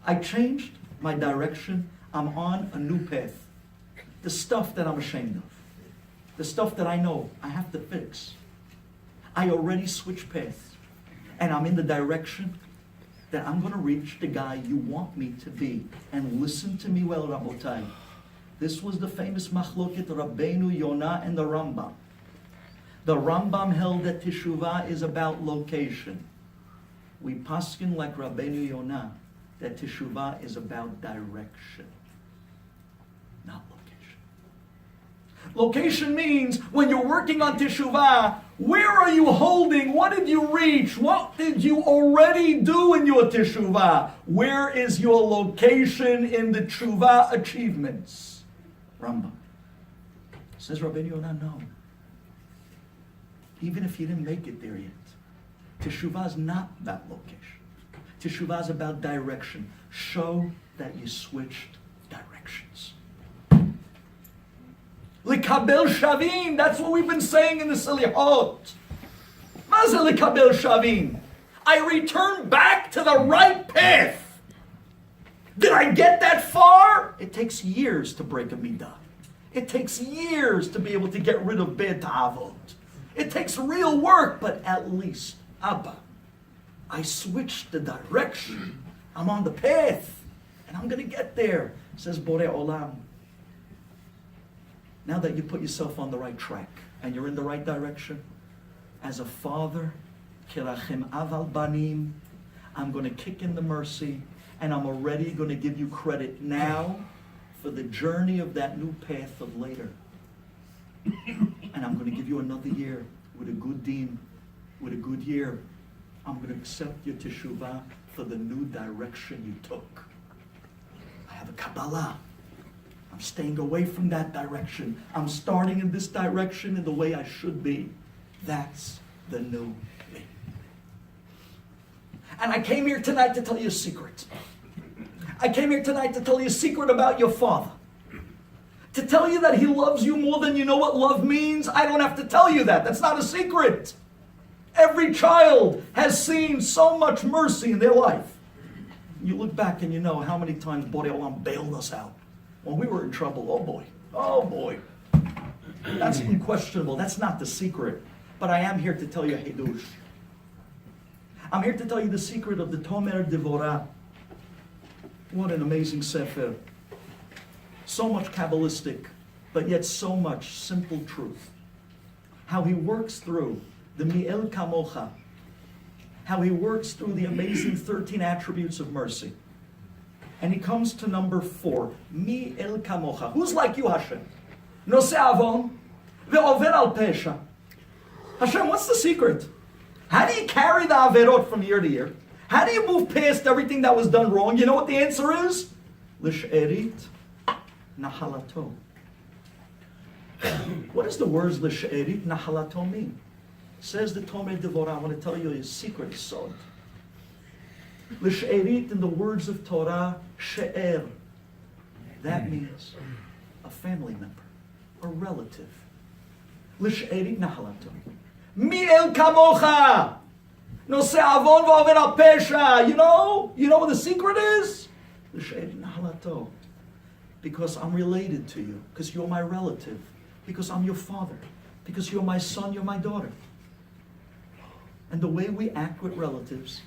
Speaker 1: I changed my direction. I'm on a new path. The stuff that I'm ashamed of, the stuff that I know I have to fix, I already switched paths. And I'm in the direction that I'm going to reach the guy you want me to be. And listen to me well, Rabotai. This was the famous machloket Rabbeinu Yonah and the Rambam. The Rambam held that teshuvah is about location. We paskin like Rabbeinu Yonah that teshuvah is about direction, not location. Location means when you're working on teshuvah, where are you holding? What did you reach? What did you already do in your teshuvah? Where is your location in the teshuvah achievements? Rambam. Says Rabbeinu Yonah, no. Even if you didn't make it there yet. Teshuvah is not about location. Teshuvah is about direction. Show that you switched directions. Likabel shavin, that's what we've been saying in the Selihot. Maza likabel shavin. I return back to the right path. Did I get that far? It takes years to break a midah. It takes years to be able to get rid of bad ta'avot. It takes real work, but at least, Abba, I switched the direction. I'm on the path, and I'm going to get there, says Borei Olam. Now that you put yourself on the right track, and you're in the right direction, as a father, kirachem aval banim, I'm going to kick in the mercy, and I'm already going to give you credit now for the journey of that new path of later. And I'm going to give you another year with a good deen, with a good year. I'm going to accept your teshuvah for the new direction you took. I have a Kabbalah. I'm staying away from that direction. I'm starting in this direction in the way I should be. That's the new me. And I came here tonight to tell you a secret. I came here tonight to tell you a secret about your father. To tell you that he loves you more than you know what love means, I don't have to tell you that. That's not a secret. Every child has seen so much mercy in their life. You look back and you know how many times Borei Olam bailed us out. When we were in trouble, oh boy. That's unquestionable. That's not the secret. But I am here to tell you Hidush. I'm here to tell you the secret of the Tomer Devorah. What an amazing sefer. So much Kabbalistic, but yet so much simple truth. How he works through the Mi'el Kamocha. How he works through the amazing 13 attributes of mercy. And he comes to number 4. Mi'el Kamocha. Who's like you, Hashem? Noseh avon ve'over al pesha. Hashem, what's the secret? How do you carry the averot from year to year? How do you move past everything that was done wrong? You know what the answer is? L'she'erit nahalato. What does the words l'she'erit nahalato mean? Says the Tomei Devorah. I want to tell you a secret sod. L'she'erit, in the words of Torah, she'er. That means a family member, a relative. L'she'erit nahalato. Mi el kamocha. Noseh avon v'over al pesha. You know what the secret is? L'she'erit nahalato. Because I'm related to you. Because you're my relative. Because I'm your father. Because you're my son, you're my daughter. And the way we act with relatives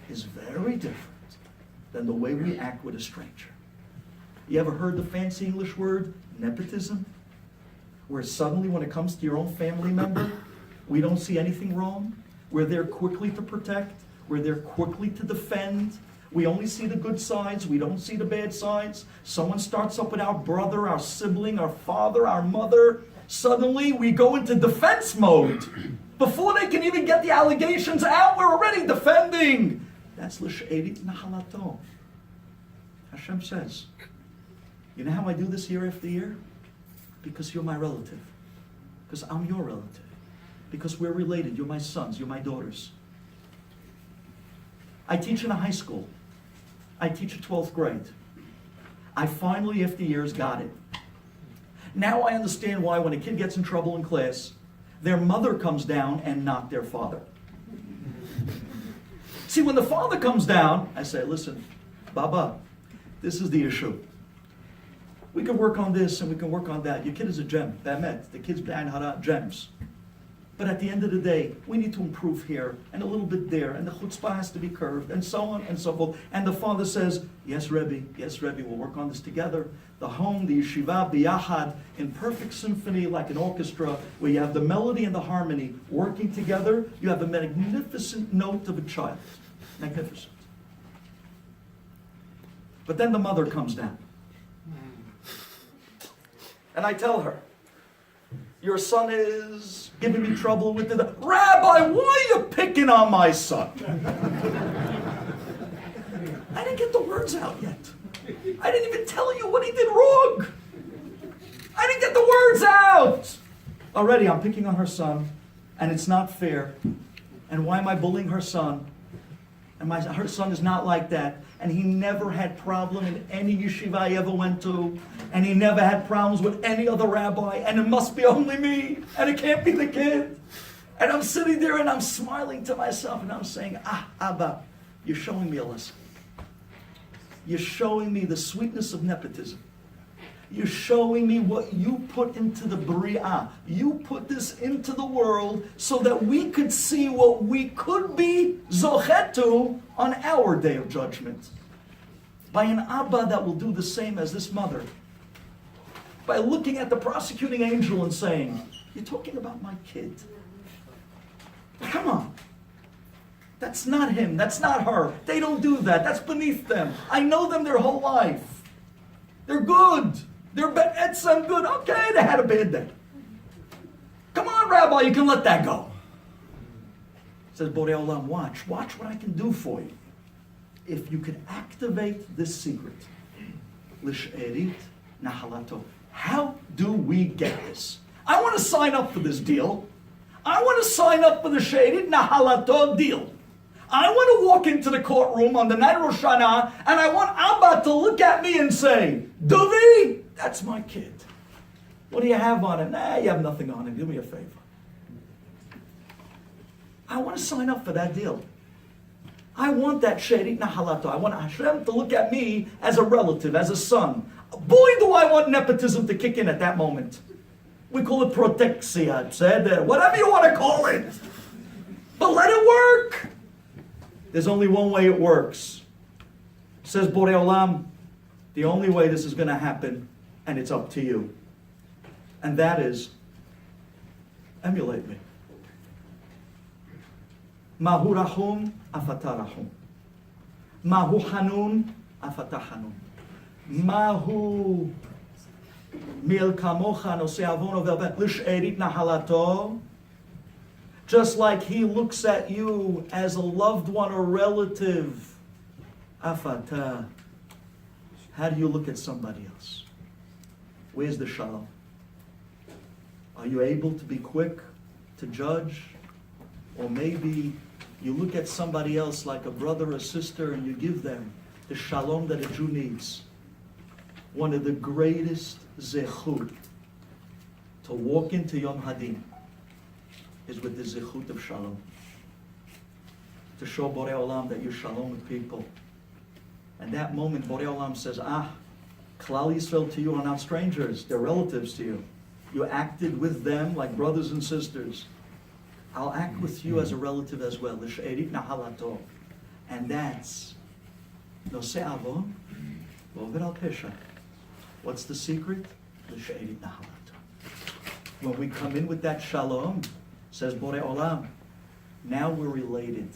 Speaker 1: is very different than the way we act with a stranger. You ever heard the fancy English word, nepotism? Where suddenly when it comes to your own family member, we don't see anything wrong. We're there quickly to protect. We're there quickly to defend. We only see the good sides. We don't see the bad sides. Someone starts up with our brother, our sibling, our father, our mother. Suddenly we go into defense mode. Before they can even get the allegations out, we're already defending. That's l'she'erit nahalato. Hashem says, you know how I do this year after year? Because you're my relative. Because I'm your relative. Because we're related. You're my sons. You're my daughters. I teach in a high school. I teach at 12th grade. I finally, after years, got it. Now I understand why when a kid gets in trouble in class, their mother comes down and not their father. See, when the father comes down, I say, listen, Baba, this is the issue. We can work on this and we can work on that. Your kid is a gem. Be'emet. The kid's gems. But at the end of the day, we need to improve here and a little bit there, and the chutzpah has to be curved, and so on and so forth. And the father says, yes, Rabbi, we'll work on this together. The home, the yeshiva, biyachad, in perfect symphony like an orchestra, where you have the melody and the harmony working together, you have a magnificent note of a child. Magnificent. But then the mother comes down. And I tell her, your son is giving me trouble with the... Rabbi, why are you picking on my son? I didn't get the words out yet. I didn't even tell you what he did wrong. I didn't get the words out. Already I'm picking on her son, and it's not fair. And why am I bullying her son? And her son is not like that. And he never had problem in any yeshiva I ever went to. And he never had problems with any other rabbi. And it must be only me. And it can't be the kid. And I'm sitting there and I'm smiling to myself. And I'm saying, Abba, you're showing me a lesson. You're showing me the sweetness of nepotism. You're showing me what you put into the Bari'ah. You put this into the world so that we could see what we could be zochetu on our day of judgment. By an Abba that will do the same as this mother. By looking at the prosecuting angel and saying, you're talking about my kid. Come on. That's not him. That's not her. They don't do that. That's beneath them. I know them their whole life. They're good. They're be'etzem good. Okay, they had a bad day. Come on, Rabbi, you can let that go. Says Borei Olam, watch what I can do for you. If you could activate this secret. L'she'erit nahalato. How do we get this? I want to sign up for this deal. I want to sign up for the she'erit nahalato deal. I want to walk into the courtroom on the night of Rosh Hashanah, and I want Abba to look at me and say, Duvi, that's my kid. What do you have on him? Nah, you have nothing on him. Do me a favor. I want to sign up for that deal. I want that she'erit nahalato. I want Hashem to look at me as a relative, as a son. Boy, do I want nepotism to kick in at that moment. We call it protexia, whatever you want to call it. But let it work. There's only one way it works. Says Borei Olam, the only way this is going to happen, and it's up to you. And that is, emulate me. Mahu rachum, afata rachum. Mahu hanun, afata hanun. Mahu mil kamocha nosei avon over l'she'erit nahalato. Just like he looks at you as a loved one or relative. Afata. How do you look at somebody else? Where's the shalom? Are you able to be quick to judge? Or maybe you look at somebody else like a brother or sister and you give them the shalom that a Jew needs. One of the greatest zechut to walk into Yom Hadin is with the zechut of shalom. To show Borei Olam that you're shalom with people. And that moment Borei Olam says, Klal Yisrael to you are not strangers, they're relatives to you. You acted with them like brothers and sisters. I'll act with you as a relative as well. And that's Nosei Avon V'Over Al Pesha. What's the secret? When we come in with that shalom, says Borei Olam, now we're related.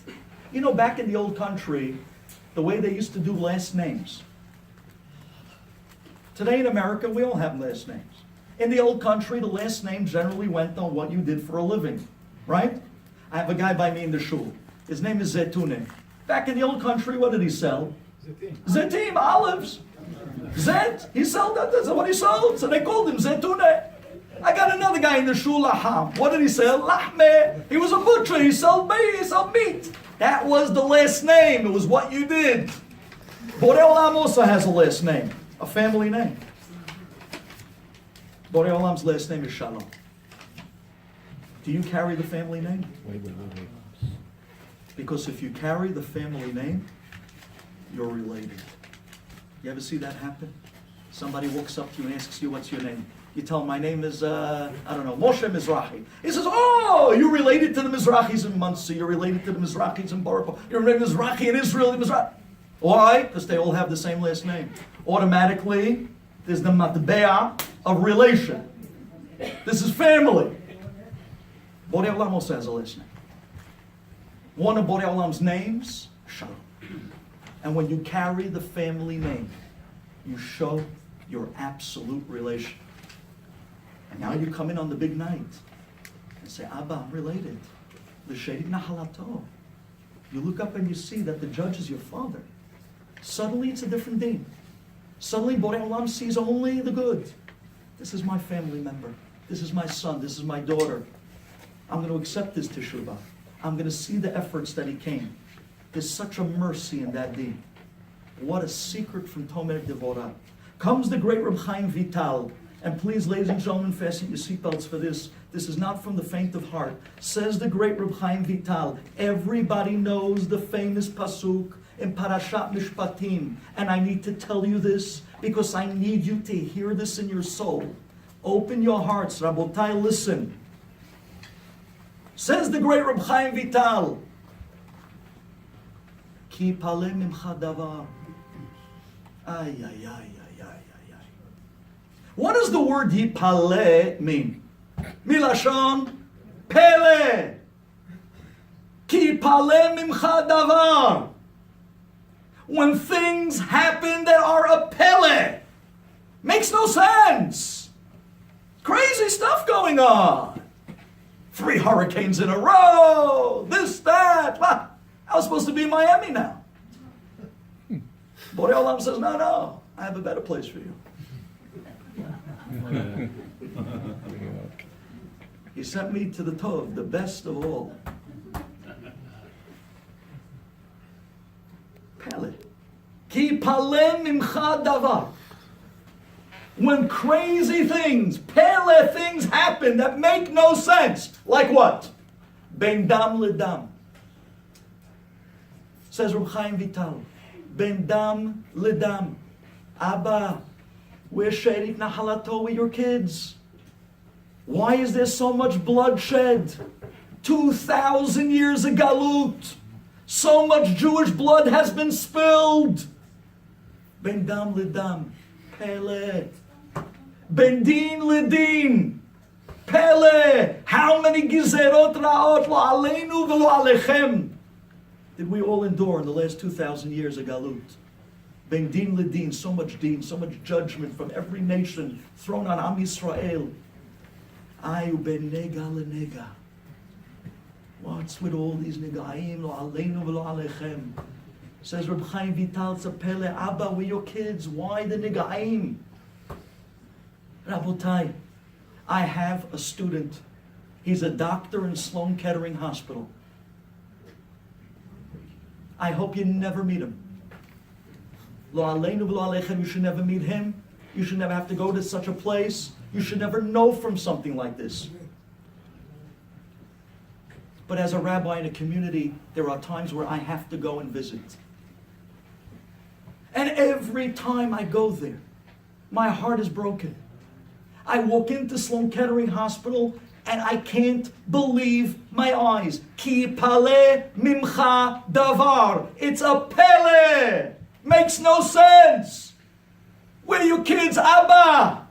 Speaker 1: You know, back in the old country, the way they used to do last names. Today in America, we all have last names. In the old country, the last name generally went on what you did for a living, right? I have a guy by me in the shul. His name is Zetune. Back in the old country, what did he sell? Zetim, olives. Zet, he sold that, that's what he sold. So they called him Zetune. I got another guy in the shul, Laham. What did he sell? Lahme. He was a butcher, he sold meat. That was the last name, it was what you did. Borei Olam also has a last name, a family name. Borei Olam's last name is Shalom. Do you carry the family name? Wait. Because if you carry the family name, you're related. You ever see that happen? Somebody walks up to you and asks you, what's your name? You tell him, my name is, Moshe Mizrahi. He says, oh, you're related to the Mizrahis in Muncie, you're related to the Mizrahis in Baruch, you're related to Mizrahi in Israel, Mizrahi. Why? Because they all have the same last name. Automatically, there's the matbeah of relation. This is family. Borei Olam also has a last name. One of Borei Olam's names, Shalom. And when you carry the family name, you show your absolute relation. And now you come in on the big night and say, Abba, I'm related. L'sherit nahalato. You look up and you see that the judge is your father. Suddenly it's a different deen. Suddenly Borei Olam sees only the good. This is my family member. This is my son. This is my daughter. I'm going to accept his teshuvah. I'm going to see the efforts that he came. There's such a mercy in that deen. What a secret from Tomer Devorah. Comes the great Reb Chaim Vital. And please, ladies and gentlemen, fasten your seatbelts for this. This is not from the faint of heart. Says the great Reb Chaim Vital. Everybody knows the famous pasuk in Parashat Mishpatim. And I need to tell you this because I need you to hear this in your soul. Open your hearts, Rabotai, listen. Says the great Reb Chaim Vital. Ki paleh mimcha davar. Ay, ay, ay, ay, ay, ay, ay. What does the word yipaleh mean? Milashon pele. Ki paleh mimcha davar. When things happen that are a pele. Makes no sense. Crazy stuff going on. 3 hurricanes in a row. This, that. Wow. I was supposed to be in Miami now. Borei Olam says, no, I have a better place for you. He sent me to the Tov, the best of all. Pele. Ki paleh mimcha davar. When crazy things, pele things happen that make no sense. Like what? Ben dam ledam. Says Reb Chaim Vital. Ben dam ledam. Abba, where's Sherit Nahalato with your kids? Why is there so much bloodshed? 2,000 years of galut. So much Jewish blood has been spilled. Ben dam ledam. Pele. Ben din ledin. Pele. How many gizerot ra'ot lo aleinu v'lo alechem did we all endure in the last 2,000 years of galut? Ben din ledin, so much judgment from every nation thrown on Am Yisrael. Ayu ben nega lenega. What's with all these negaim? Lo aleinu v'lo alechem. Says Reb Chaim Vital Tzapele, Abba, we're your kids. Why the negaim? Rabotai, I have a student. He's a doctor in Sloan Kettering Hospital. I hope you never meet him. Lo aleinu v'lo alechem, you should never meet him. You should never have to go to such a place. You should never know from something like this. But as a rabbi in a community, there are times where I have to go and visit. And every time I go there, my heart is broken. I walk into Sloan Kettering Hospital and I can't believe my eyes. Ki pale mimcha davar. It's a pele. Makes no sense. Where are your kids, Abba?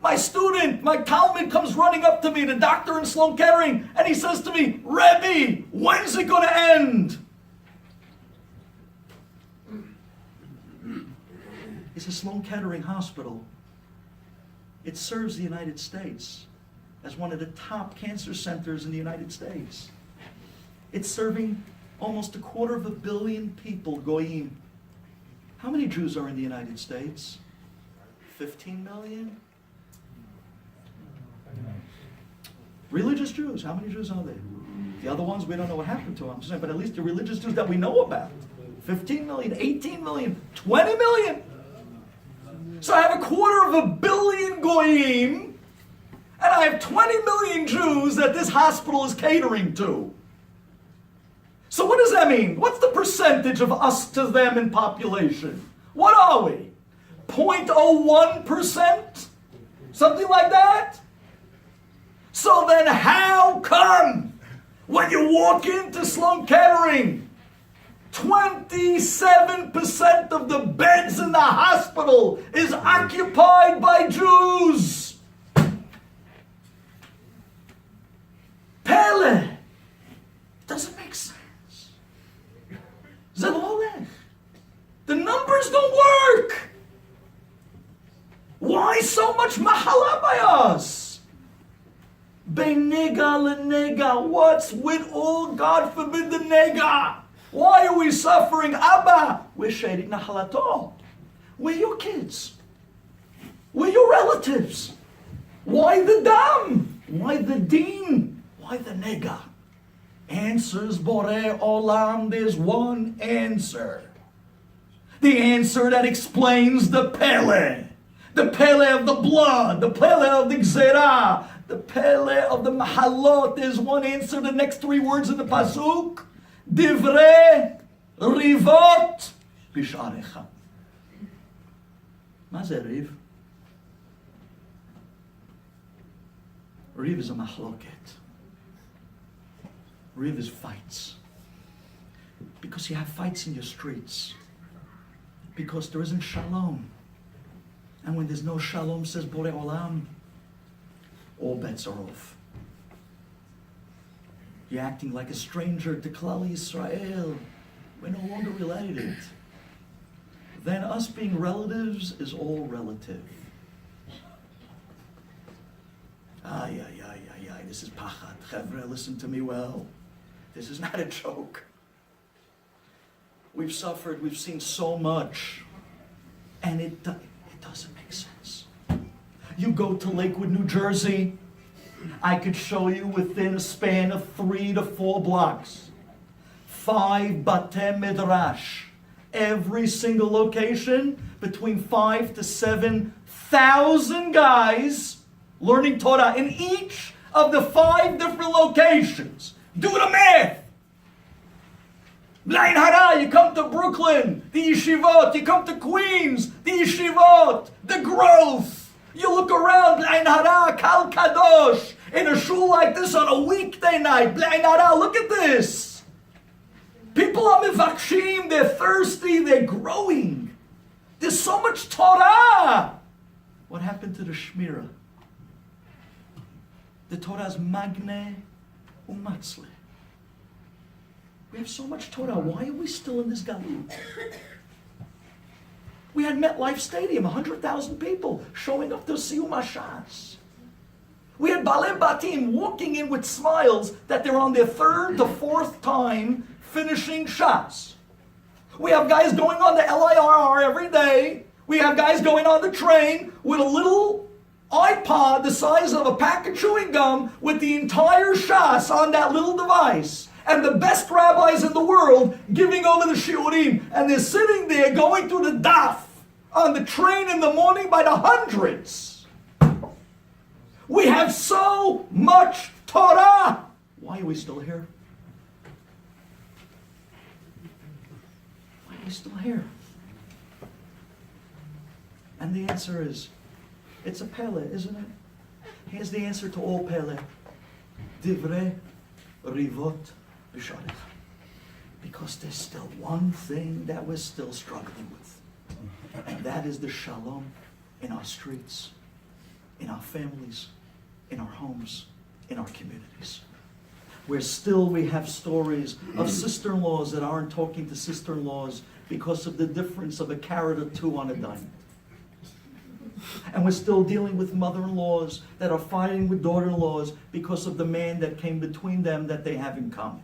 Speaker 1: My student, my Talmud comes running up to me, the doctor in Sloan Kettering, and he says to me, Rabbi, when's it going to end? It's a Sloan Kettering hospital. It serves the United States as one of the top cancer centers in the United States. It's serving almost 250 million people, goyim. How many Jews are in the United States? 15 million? Religious Jews, how many Jews are there? The other ones, we don't know what happened to them, but at least the religious Jews that we know about. 15 million, 18 million, 20 million. So I have 250 million goyim, and I have 20 million Jews that this hospital is catering to. So what does that mean? What's the percentage of us to them in population? What are we? 0.01%? Something like that? So then how come when you walk into Sloan Kettering, 27% of the beds in the hospital is occupied by Jews? Pele. Doesn't make sense. Zelolech. The numbers don't work. Why so much mahala by us? Benega lenega. What's with all, God forbid, the nega? Why are we suffering? Abba, we're shading nahalato. We're your kids. We're your relatives. Why the dam? Why the deen? Why the nega? Answers Borei Olam. There's one answer. The answer that explains the Pele. The Pele of the blood. The Pele of the Gzerah. The Pele of the Mahalot. There's one answer. The next three words in the Pasuk. Divrei Rivot Bisharecha. Ma ze Riv? Riv is a machloket. Riv is fights. Because you have fights in your streets. Because there isn't shalom. And when there's no shalom, says Borei Olam, all bets are off. You're acting like a stranger to Klal Yisrael. We're no longer related. Then us being relatives is all relative. This is pachat. Chevre, listen to me well. This is not a joke. We've suffered, we've seen so much. And it doesn't make sense. You go to Lakewood, New Jersey, I could show you within a span of 3 to 4 blocks, 5 Batei Midrash. Every single location, between 5 to 7,000 guys learning Torah in each of the 5 different locations. Do the math. Blain Hara, you come to Brooklyn, the yeshivot. You come to Queens, the yeshivot, the growth. You look around, Blain Hara, Kal Kadosh, in a shul like this on a weekday night. Blain Hara, look at this. People are mivakshim, they're thirsty, they're growing. There's so much Torah. What happened to the Shmira? The Torah is magne umatzle. We have so much Torah. Why are we still in this galut? We had MetLife Stadium, 100,000 people showing up to Siyum HaShas. We had Balei Batim walking in with smiles that they're on their third to fourth time finishing Shas. We have guys going on the LIRR every day. We have guys going on the train with a little iPod the size of a pack of chewing gum with the entire Shas on that little device. And the best rabbis in the world giving over the shiurim. And they're sitting there going through the daf on the train in the morning by the hundreds. We have so much Torah. Why are we still here? Why are we still here? And the answer is, it's a pele, isn't it? Here's the answer to all pele. Divrei rivot b'sharech. Because there's still one thing that we're still struggling with. And that is the shalom in our streets, in our families, in our homes, in our communities. Where still we have stories of sister-in-laws that aren't talking to sister-in-laws because of the difference of a carrot or two on a dime. And we're still dealing with mother-in-laws that are fighting with daughter-in-laws because of the man that came between them that they have in common.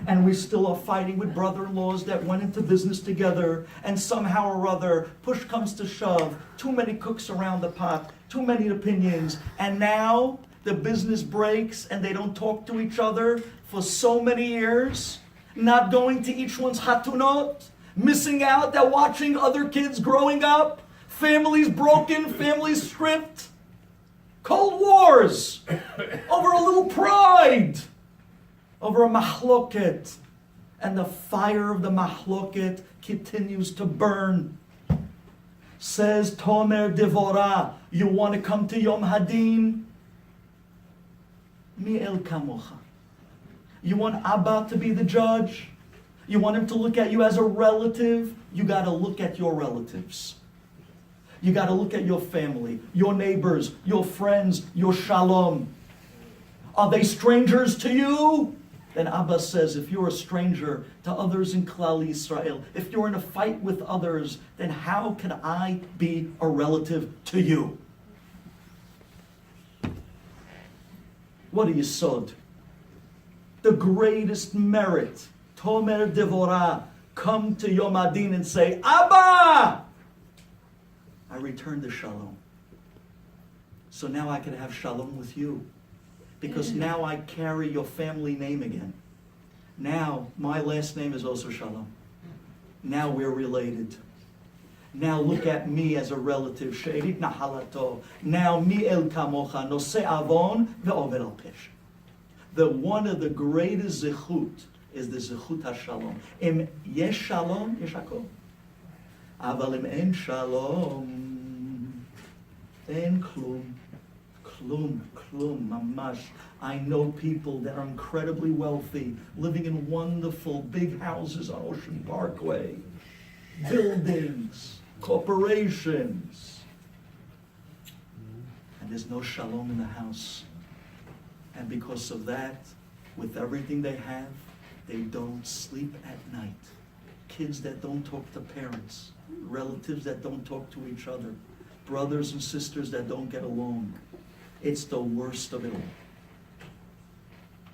Speaker 1: And we still are fighting with brother-in-laws that went into business together, and somehow or other, push comes to shove, too many cooks around the pot, too many opinions, and now the business breaks and they don't talk to each other for so many years, not going to each one's hatunot, missing out, they're watching other kids growing up, families broken, families stripped, cold wars over a little pride, over a mahloket, and the fire of the mahloket continues to burn. Says Tomer Devorah, you want to come to Yom Hadin? Mi el kamocha. You want Abba to be the judge? You want him to look at you as a relative? You got to look at your relatives. You got to look at your family, your neighbors, your friends, your shalom. Are they strangers to you? Then Abba says, if you're a stranger to others in Klal Yisrael, if you're in a fight with others, then how can I be a relative to you? What a yesod. The greatest merit, Tomer Devorah, come to Yom Hadin and say, Abba! I return the shalom. So now I can have shalom with you. Because now I carry your family name again. Now my last name is also Shalom. Now we're related. Now look at me as a relative. She'erit nahalato. Now mi el kamocha noseh avon ve'over al pesh. The one of the greatest zechut is the zechut hashalom. Im yesh shalom, yesh hakol. Aval im en shalom, en klum. Klum, mamash. I know people that are incredibly wealthy, living in wonderful big houses on Ocean Parkway, buildings, corporations. And there's no shalom in the house. And because of that, with everything they have, they don't sleep at night. Kids that don't talk to parents, relatives that don't talk to each other, brothers and sisters that don't get along. It's the worst of it all.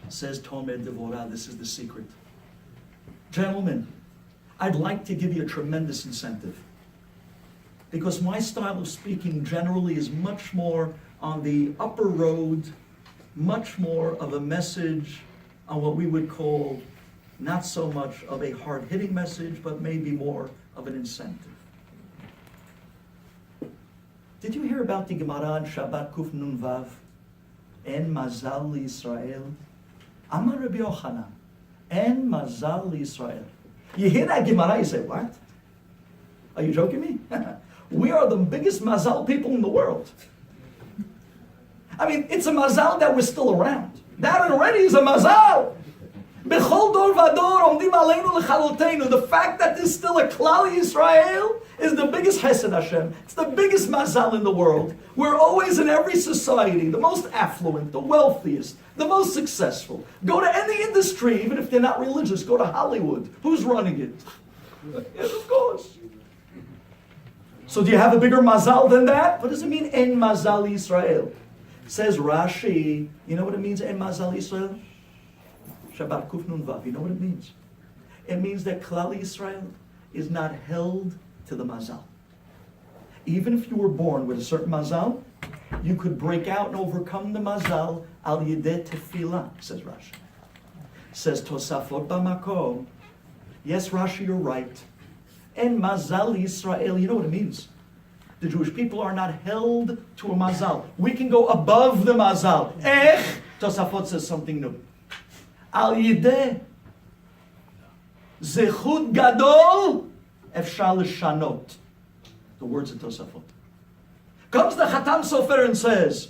Speaker 1: Says Tomer Devorah, this is the secret. Gentlemen, I'd like to give you a tremendous incentive. Because my style of speaking generally is much more on the upper road, much more of a message on what we would call not so much of a hard-hitting message, but maybe more of an incentive. Did you hear about the Gemara in Shabbat Kuf Nun Vav? En mazal Yisrael. Amar Rabbi Yochanan. En mazal Yisrael. You hear that Gemara, you say, what? Are you joking me? We are the biggest mazal people in the world. I mean, it's a mazal that we're still around. That already is a mazal. Bechol dor vador omdim aleinu lechalotenu. The fact that there's still a Klal Yisrael is the biggest Hesed Hashem. It's the biggest mazal in the world. We're always in every society, the most affluent, the wealthiest, the most successful. Go to any industry, even if they're not religious. Go to Hollywood. Who's running it? Yes, of course. So do you have a bigger mazal than that? What does it mean, en mazal Yisrael? Says Rashi, you know what it means, En Mazal Yisrael? Shabbat Kuf Nun Vav, you know what it means? It means that Klal Yisrael is not held to the Mazal. Even if you were born with a certain Mazal, you could break out and overcome the Mazal al yedei tefillah, says Rashi. Says Tosafot b'makom. Yes, Rashi, you're right. En Mazal Yisrael, you know what it means? The Jewish people are not held to a Mazal. We can go above the Mazal. Tosafot says something new. Al yedei zechut gadol efshar l'shanot. The words of Tosafot. Comes the Chatam Sofer and says,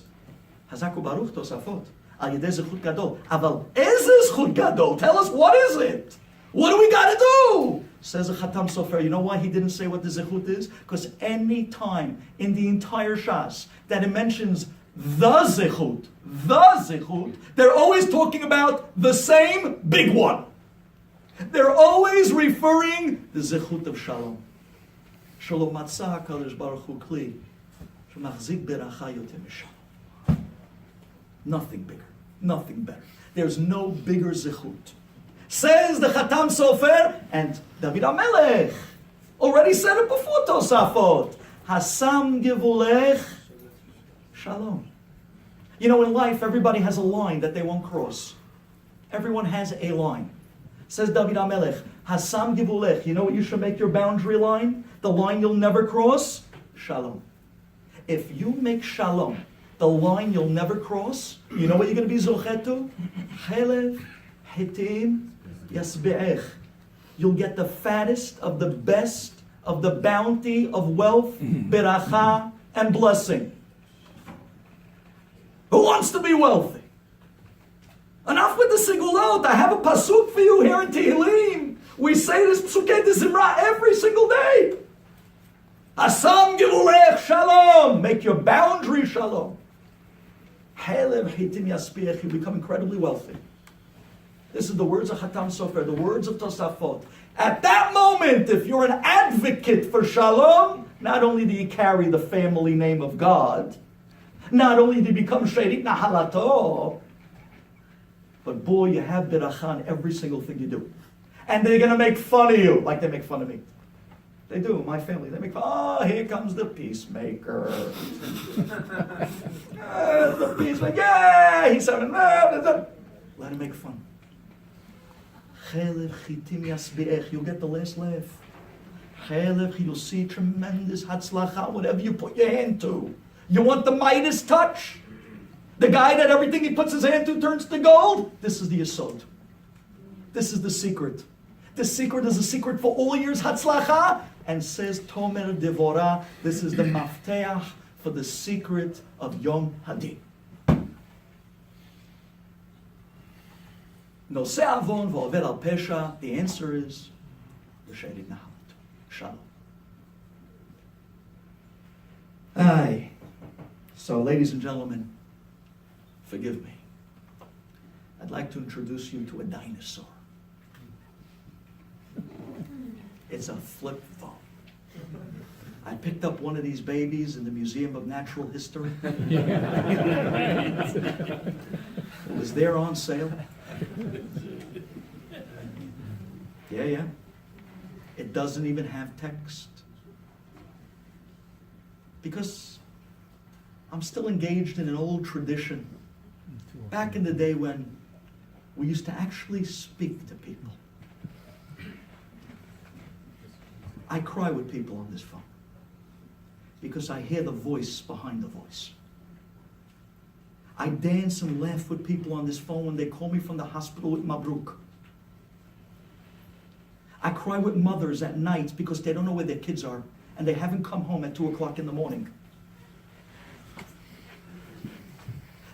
Speaker 1: Hazaku Baruch Tosafot, Al Yedei Zechut Gadol. Aval, Eze Zechut Gadol? Tell us, what is it? What do we got to do? Says the Chatam Sofer. You know why he didn't say what the Zechut is? Because any time in the entire Shas that it mentions the Zechut, they're always talking about the same big one. They're always referring the Zechut of Shalom. Shalom Matzah HaKadosh Baruch Hu Kli. Nothing bigger, nothing better. There's no bigger zechut. Says the Chatam Sofer, and David HaMelech already said it before Tosafot. Hasam givulech shalom. You know, in life, everybody has a line that they won't cross. Everyone has a line. Says David HaMelech, Hasam givulech. You know what you should make your boundary line? The line you'll never cross? Shalom. If you make shalom the line you'll never cross, you know what you're going to be zochet to? Chelev hitim yasbe'ech. You'll get the fattest of the best of the bounty of wealth, beracha, and blessing. Who wants to be wealthy? Enough with the sigulot. I have a pasuk for you here in Tehillim. We say this psukei de Zimra every single day. Asam givulech shalom. Make your boundary shalom. Helev hitim yaspiech. You become incredibly wealthy. This is the words of Chatam Sofer, the words of Tosafot. At that moment, if you're an advocate for shalom, not only do you carry the family name of God, not only do you become sherit nahalato, but boy, you have beracha in every single thing you do. And they're going to make fun of you like they make fun of me. They do, my family. They make fun. Oh, here comes the peacemaker. The peacemaker. Yeah, he's having. Let him make fun. You'll get the last laugh. You'll see tremendous hatzlacha, whatever you put your hand to. You want the Midas touch? The guy that everything he puts his hand to turns to gold? This is the yesod. This is the secret. The secret is a secret for all years hatzlacha. And says Tomer Devorah, this is the mafteach for the secret of Yom Hadin. Noseh avon v'over al pesha. The answer is the sherit nahalat. Shalom. Aye. So, ladies and gentlemen, forgive me. I'd like to introduce you to a dinosaur. It's a flip phone. I picked up one of these babies in the Museum of Natural History. It was there on sale. Yeah. It doesn't even have text. Because I'm still engaged in an old tradition. Back in the day when we used to actually speak to people. I cry with people on this phone because I hear the voice behind the voice. I dance and laugh with people on this phone when they call me from the hospital with Mabruk. I cry with mothers at night because they don't know where their kids are and they haven't come home at 2 o'clock in the morning.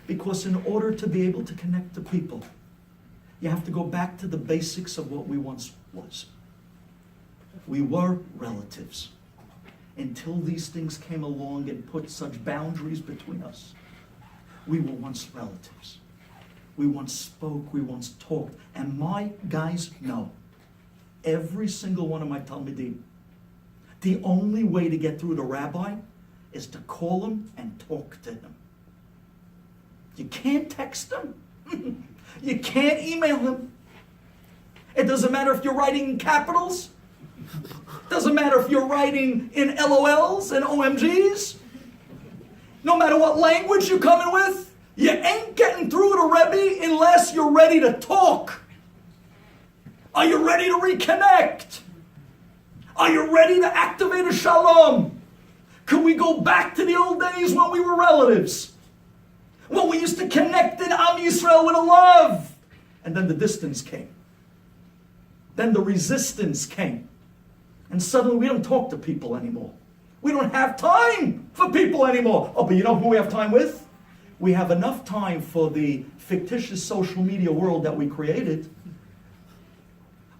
Speaker 1: Because in order to be able to connect to people, you have to go back to the basics of what we once was. We were relatives until these things came along and put such boundaries between us. We were once relatives. We once spoke, we once talked. And my guys know, every single one of my Talmidim, the only way to get through the rabbi is to call him and talk to him. You can't text him. You can't email him. It doesn't matter if you're writing in capitals. Doesn't matter if you're writing in LOLs and OMGs. No matter what language you're coming with, you ain't getting through to Rabbi unless you're ready to talk. Are you ready to reconnect? Are you ready to activate a shalom? Can we go back to the old days when we were relatives? When we used to connect in Am Yisrael with a love. And then the distance came. Then the resistance came. And suddenly we don't talk to people anymore. We don't have time for people anymore. Oh, but you know who we have time with? We have enough time for the fictitious social media world that we created.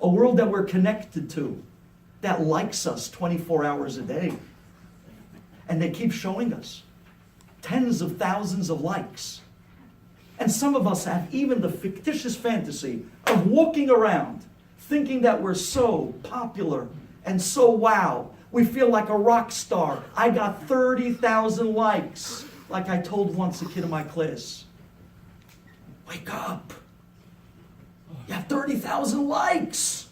Speaker 1: A world that we're connected to, that likes us 24 hours a day. And they keep showing us tens of thousands of likes. And some of us have even the fictitious fantasy of walking around thinking that we're so popular and so wow. We feel like a rock star. I got 30,000 likes. Like I told once a kid in my class, wake up. You have 30,000 likes,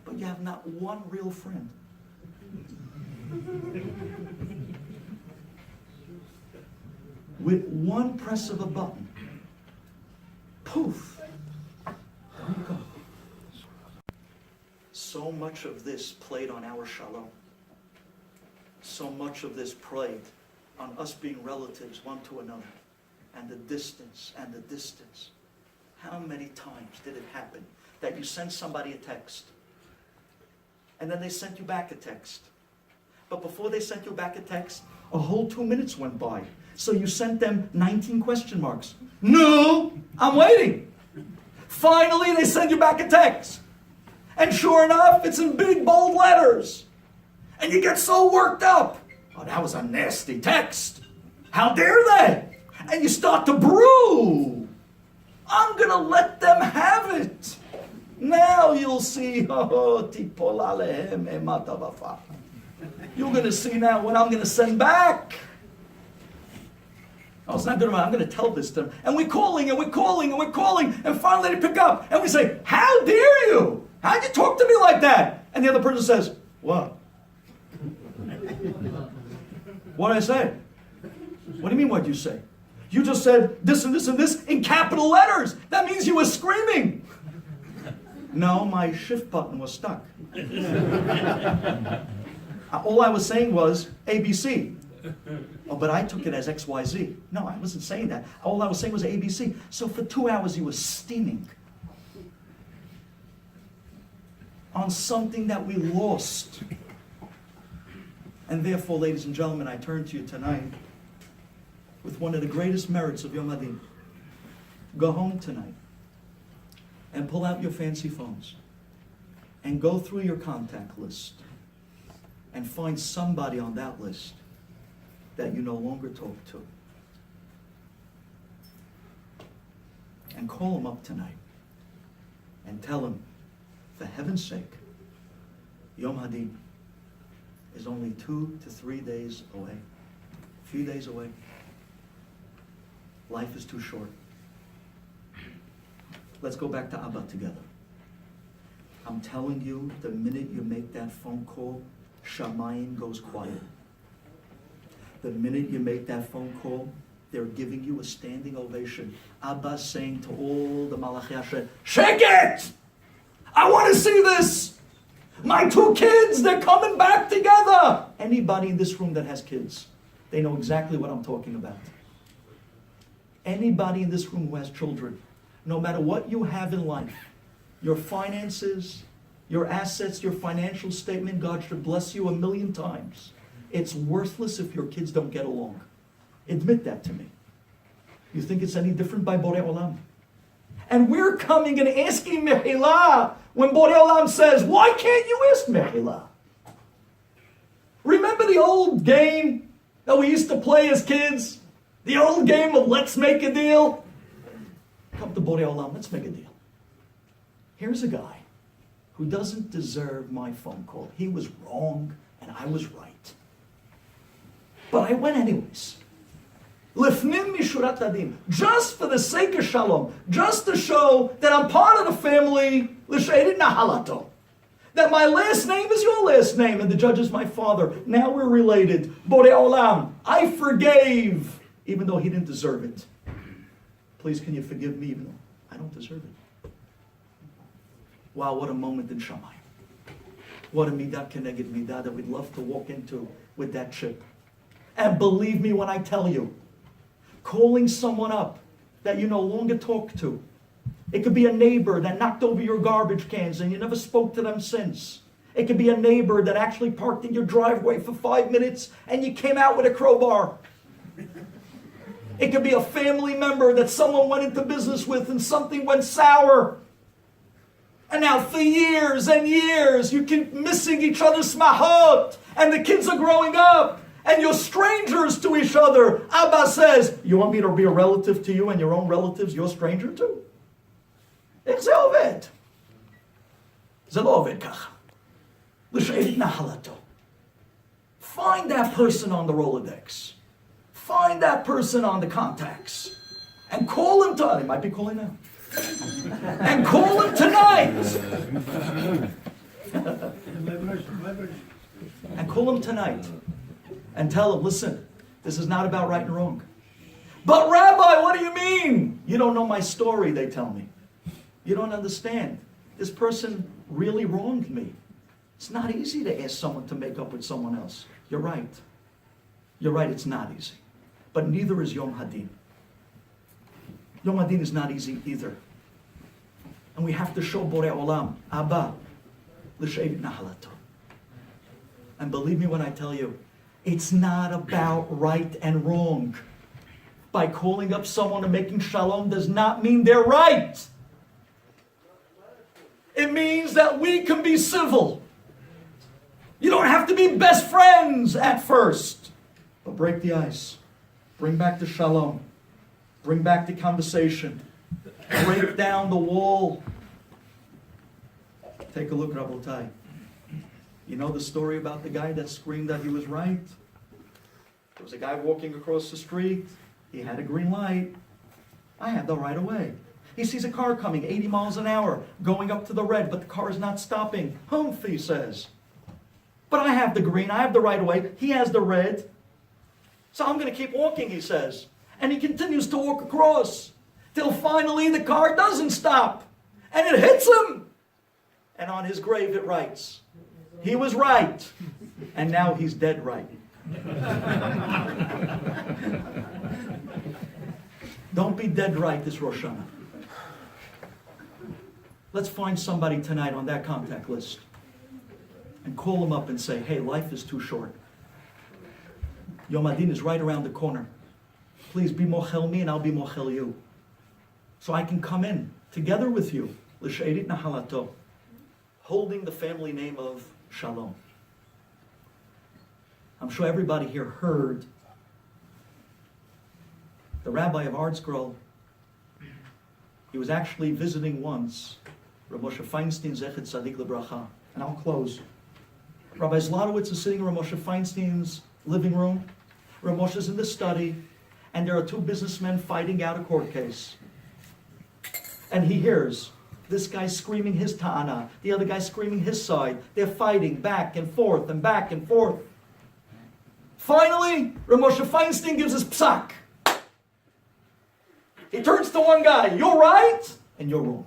Speaker 1: but you have not one real friend. With one press of a button, poof, there you go. So much of this played on our shalom. So much of this played on us being relatives one to another, and the distance and the distance. How many times did it happen that you sent somebody a text and then they sent you back a text? But before they sent you back a text, a whole 2 minutes went by. So you sent them 19 question marks. No, I'm waiting. Finally, they send you back a text. And sure enough, it's in big, bold letters. And you get so worked up. Oh, that was a nasty text. How dare they? And you start to brew. I'm going to let them have it. Now you'll see. Oh, you're going to see now what I'm going to send back. Oh, it's not good enough. I'm going to tell this to them. And we're calling and we're calling and we're calling. And finally they pick up. And we say, how dare you? How'd you talk to me like that? And the other person says, what? What did I say? What do you mean what you say? You just said this and this and this in capital letters. That means you were screaming. No, my shift button was stuck. All I was saying was ABC. Oh, but I took it as XYZ. No, I wasn't saying that. All I was saying was ABC. So for 2 hours you were steaming on something that we lost. And therefore, ladies and gentlemen, I turn to you tonight with one of the greatest merits of Yom Hadin. Go home tonight and pull out your fancy phones and go through your contact list and find somebody on that list that you no longer talk to. And call them up tonight and tell them, for heaven's sake, Yom Hadin is only 2 to 3 days away. A few days away. Life is too short. Let's go back to Abba together. I'm telling you, the minute you make that phone call, Shamayim goes quiet. The minute you make that phone call, they're giving you a standing ovation. Abba's saying to all the Malachi Hashem, shake it! I want to see this! My 2 kids, they're coming back together! Anybody in this room that has kids, they know exactly what I'm talking about. Anybody in this room who has children, no matter what you have in life, your finances, your assets, your financial statement, God should bless you 1,000,000 times. It's worthless if your kids don't get along. Admit that to me. You think it's any different by Borei Olam? And we're coming and asking Mechila when Borei Olam says, why can't you ask Mechila? Remember the old game that we used to play as kids? The old game of let's make a deal? Come to Borei Olam, let's make a deal. Here's a guy who doesn't deserve my phone call. He was wrong and I was right. But I went anyways. Lifnim mishurat adin. Just for the sake of shalom. Just to show that I'm part of the family. L'sheidit nahalato. That my last name is your last name, and the judge is my father. Now we're related. Borei olam. I forgave, even though he didn't deserve it. Please, can you forgive me, even though I don't deserve it? Wow, what a moment in Shammai. What a midah keneged midah that we'd love to walk into with that chip. And believe me when I tell you, calling someone up that you no longer talk to. It could be a neighbor that knocked over your garbage cans and you never spoke to them since. It could be a neighbor that actually parked in your driveway for 5 minutes and you came out with a crowbar. It could be a family member that someone went into business with and something went sour. And now for years and years you keep missing each other's smahot and the kids are growing up. And you're strangers to each other. Abba says, you want me to be a relative to you and your own relatives you're a stranger to? איך זה עובד? זה לא עובד ככה. לשאלת נחלתו. Find that person on the Rolodex. Find that person on the contacts. And call him tonight. He might be calling now. And call him tonight. And call him tonight. And tell him, listen, this is not about right and wrong. But Rabbi, what do you mean? You don't know my story, they tell me. You don't understand. This person really wronged me. It's not easy to ask someone to make up with someone else. You're right. You're right, it's not easy. But neither is Yom Hadin. Yom Hadin is not easy either. And we have to show Borei Olam, Abba, l'she'ed nahalato. And believe me when I tell you, it's not about right and wrong. By calling up someone and making shalom does not mean they're right. It means that we can be civil. You don't have to be best friends at first. But break the ice. Bring back the shalom. Bring back the conversation. Break down the wall. Take a look, Rabotai. You know the story about the guy that screamed that he was right? There was a guy walking across the street. He had a green light. I had the right of way. He sees a car coming 80 miles an hour, going up to the red, but the car is not stopping. Humph, he says. But I have the green, I have the right of way. He has the red. So I'm going to keep walking, he says. And he continues to walk across, till finally the car doesn't stop. And it hits him. And on his grave it writes, he was right. And now he's dead right. Don't be dead right this Rosh Hashanah. Let's find somebody tonight on that contact list and call them up and say, hey, life is too short. Yom Hadin is right around the corner. Please be mochel me and I'll be mochel you. So I can come in together with you, l'she'edit nahalato, holding the family name of Shalom. I'm sure everybody here heard the rabbi of Art Scroll. He was actually visiting once Rabbi Moshe Feinstein, Zechet Tzadik Lebracha. And I'll close. Rabbi Zlotowitz is sitting in Rabbi Moshe Feinstein's living room. Rabbi Moshe's in the study. And there are two businessmen fighting out a court case. And he hears this guy screaming his ta'ana, the other guy screaming his side. They're fighting back and forth and back and forth. Finally, Rabbi Moshe Feinstein gives his psak. He turns to one guy, you're right, and you're wrong.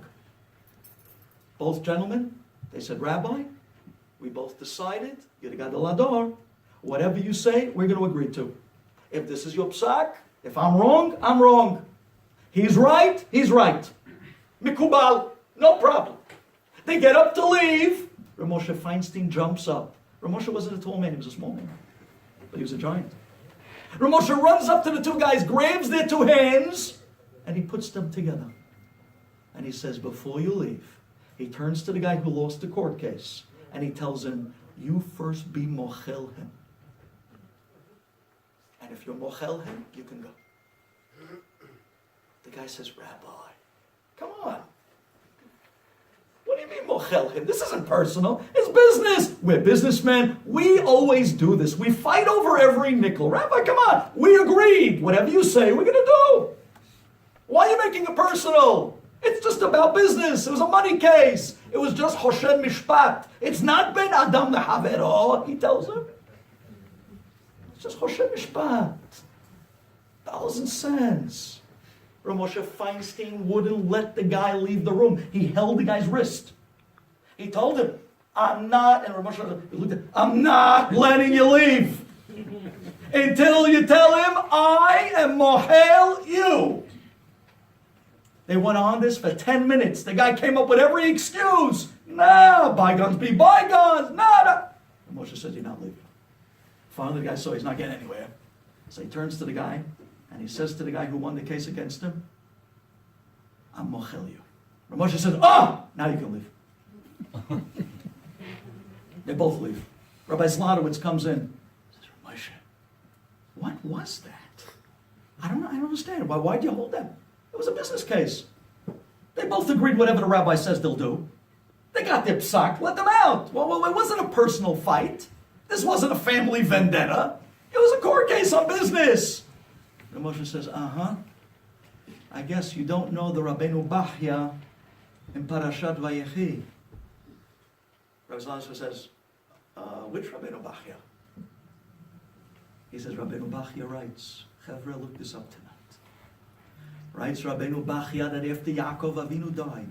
Speaker 1: Both gentlemen, they said, Rabbi, we both decided, whatever you say, we're going to agree to. If this is your psak, if I'm wrong, I'm wrong. He's right, he's right. Mikubal, no problem. They get up to leave. Rabbi Moshe Feinstein jumps up. Rabbi Moshe wasn't a tall man, he was a small man. But he was a giant. Rabbi Moshe runs up to the two guys, grabs their two hands, and he puts them together. And he says, before you leave, he turns to the guy who lost the court case, and he tells him, you first be mochel him. And if you're mochel him, you can go. The guy says, Rabbi, come on. What do you do you mean mochel him? This isn't personal. It's business. We're businessmen. We always do this. We fight over every nickel. Rabbi, come on. We agreed. Whatever you say, we're going to do. Why are you making it personal? It's just about business. It was a money case. It was just Hoshem Mishpat. It's not Ben Adam Mehavero, he tells him. It's just Hoshem Mishpat. Dollars and cents. Rav Moshe Feinstein wouldn't let the guy leave the room. He held the guy's wrist. He told him, I'm not, and Rav Moshe looked at him, I'm not letting you leave. Until you tell him, I am Mohel you. They went on this for 10 minutes. The guy came up with every excuse. Nah, bygones be bygones. Nah. And Moshe said, you're not leaving. Finally, the guy saw he's not getting anywhere. So he turns to the guy, and he says to the guy who won the case against him, I'm mochel you. And Moshe says, now you can leave. They both leave. Rabbi Zlotowitz comes in. He says, Moshe, what was that? I don't understand. Why'd you hold that? It was a business case. They both agreed whatever the rabbi says they'll do. They got their psak, let them out. Well, it wasn't a personal fight. This wasn't a family vendetta. It was a court case on business. And Moshe says, I guess you don't know the Rabbeinu Bachya in Parashat Vayechi. Rabbi Zlotowitz says, which Rabbeinu Bachya? He says, Rabbeinu Bachya writes, Chevra, look this up tonight. Writes Rabbeinu Bachya that after Yaakov Avinu died,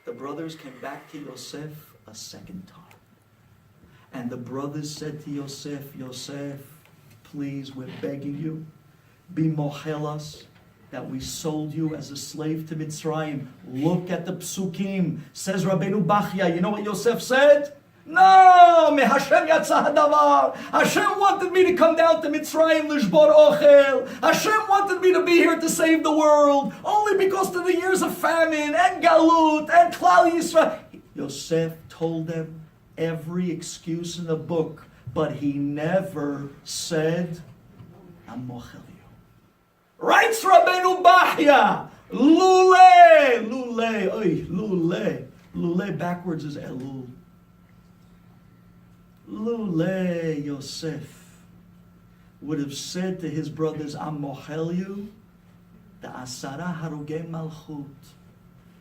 Speaker 1: the brothers came back to Yosef a second time. And the brothers said to Yosef, Yosef, please, we're begging you, be mochel us, that we sold you as a slave to Mitzrayim. Look at the psukim. Says Rabbeinu Bachya, you know what Yosef said? No, me Hashem yatsa hadavar. Hashem wanted me to come down to Mitzrayim lishbor ochel. Hashem wanted me to be here to save the world. Only because of the years of famine and galut and klal Yisrael. Yosef told them every excuse in the book, but he never said, I'm mochel you. Writes Rabbeinu Bachya, lule backwards is elul. Lule Yosef would have said to his brothers, I'm mochel you, the Asara Harugei Malchut,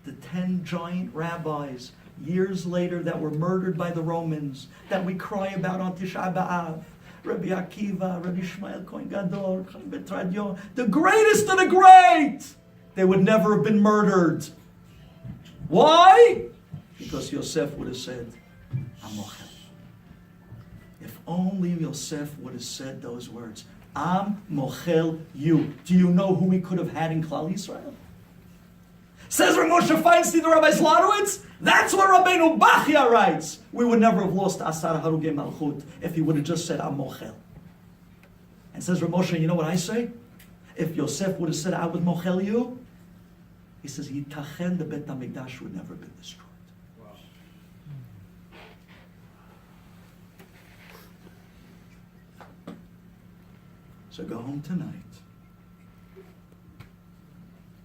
Speaker 1: the 10 giant rabbis, years later that were murdered by the Romans, that we cry about on Tisha B'Av, Rabbi Akiva, Rabbi Shmuel Kohen Gadol, Chaim Betradio, the greatest of the great, they would never have been murdered. Why? Because Yosef would have said, I'm mochel. If only Yosef would have said those words, Am mochel you. Do you know who we could have had in Klal Yisrael? Says Rav Moshe Feinstein to Rabbi Zlotowitz, that's what Rabbeinu Bachya writes. We would never have lost Asar Harugei Malchut if he would have just said, Am mochel. And says Rav Moshe, you know what I say? If Yosef would have said, I would mochel you, he says, Yitachen, the Bet HaMikdash would never have been destroyed. So go home tonight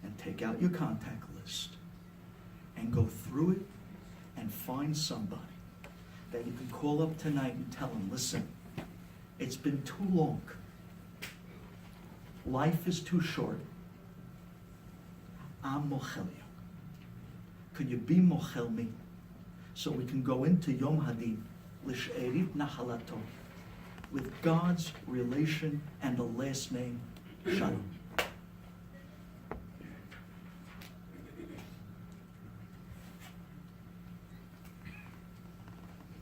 Speaker 1: and take out your contact list and go through it and find somebody that you can call up tonight and tell them, listen, it's been too long. Life is too short. I'm mochel you. Could you be mochel me so we can go into Yom Hadin, l'she'erit nachalato, with God's relation and the last name, Shalom.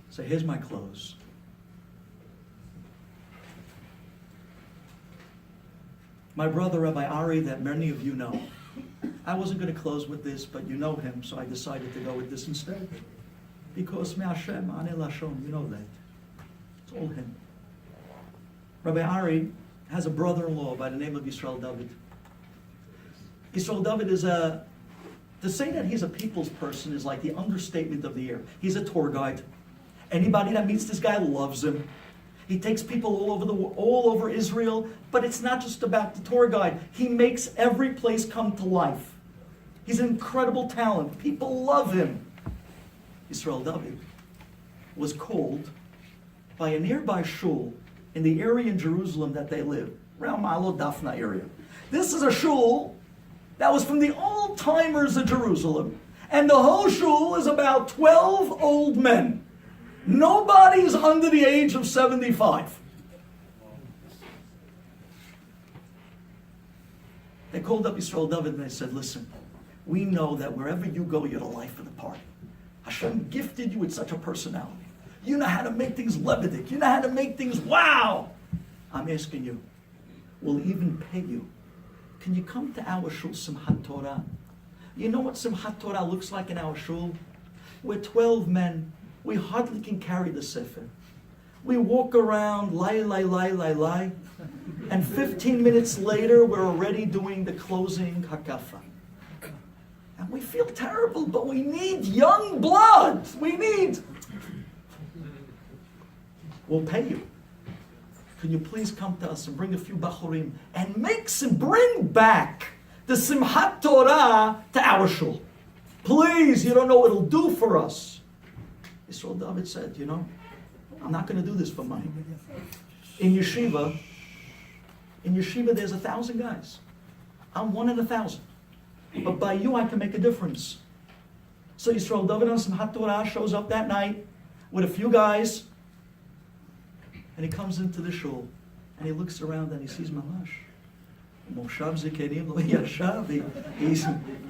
Speaker 1: So here's my close. My brother, Rabbi Ari, that many of you know. I wasn't going to close with this, but you know him, so I decided to go with this instead. Because me Hashem, ane lashon, you know that. It's all him. Rabbi Ari has a brother-in-law by the name of Yisrael David. Yisrael David is to say that he's a people's person is like the understatement of the year. He's a tour guide. Anybody that meets this guy loves him. He takes people all over Israel, but it's not just about the tour guide. He makes every place come to life. He's an incredible talent. People love him. Yisrael David, was called by a nearby shul in the area in Jerusalem that they live, around Ma'alot Daphna area. This is a shul that was from the old timers of Jerusalem, and the whole shul is about 12 old men. Nobody's under the age of 75. They called up Yisrael David and they said, listen, we know that wherever you go, you're the life of the party. Hashem gifted you with such a personality. You know how to make things lebedik. You know how to make things wow. I'm asking you, we'll even pay you. Can you come to our shul, Simchat Torah? You know what Simchat Torah looks like in our shul? We're 12 men. We hardly can carry the sefer. We walk around, lie, and 15 minutes later, we're already doing the closing hakafa. And we feel terrible, but we need young blood. We'll pay you. Can you please come to us and bring a few bachurim and bring back the Simchat Torah to our shul? Please, you don't know what it'll do for us. Yisrael David said, I'm not going to do this for money. In yeshiva, there's 1,000 guys. I'm one in 1,000. But by you, I can make a difference. So Yisrael David on Simchat Torah shows up that night with a few guys, and he comes into the shul, and he looks around and he sees Mamash.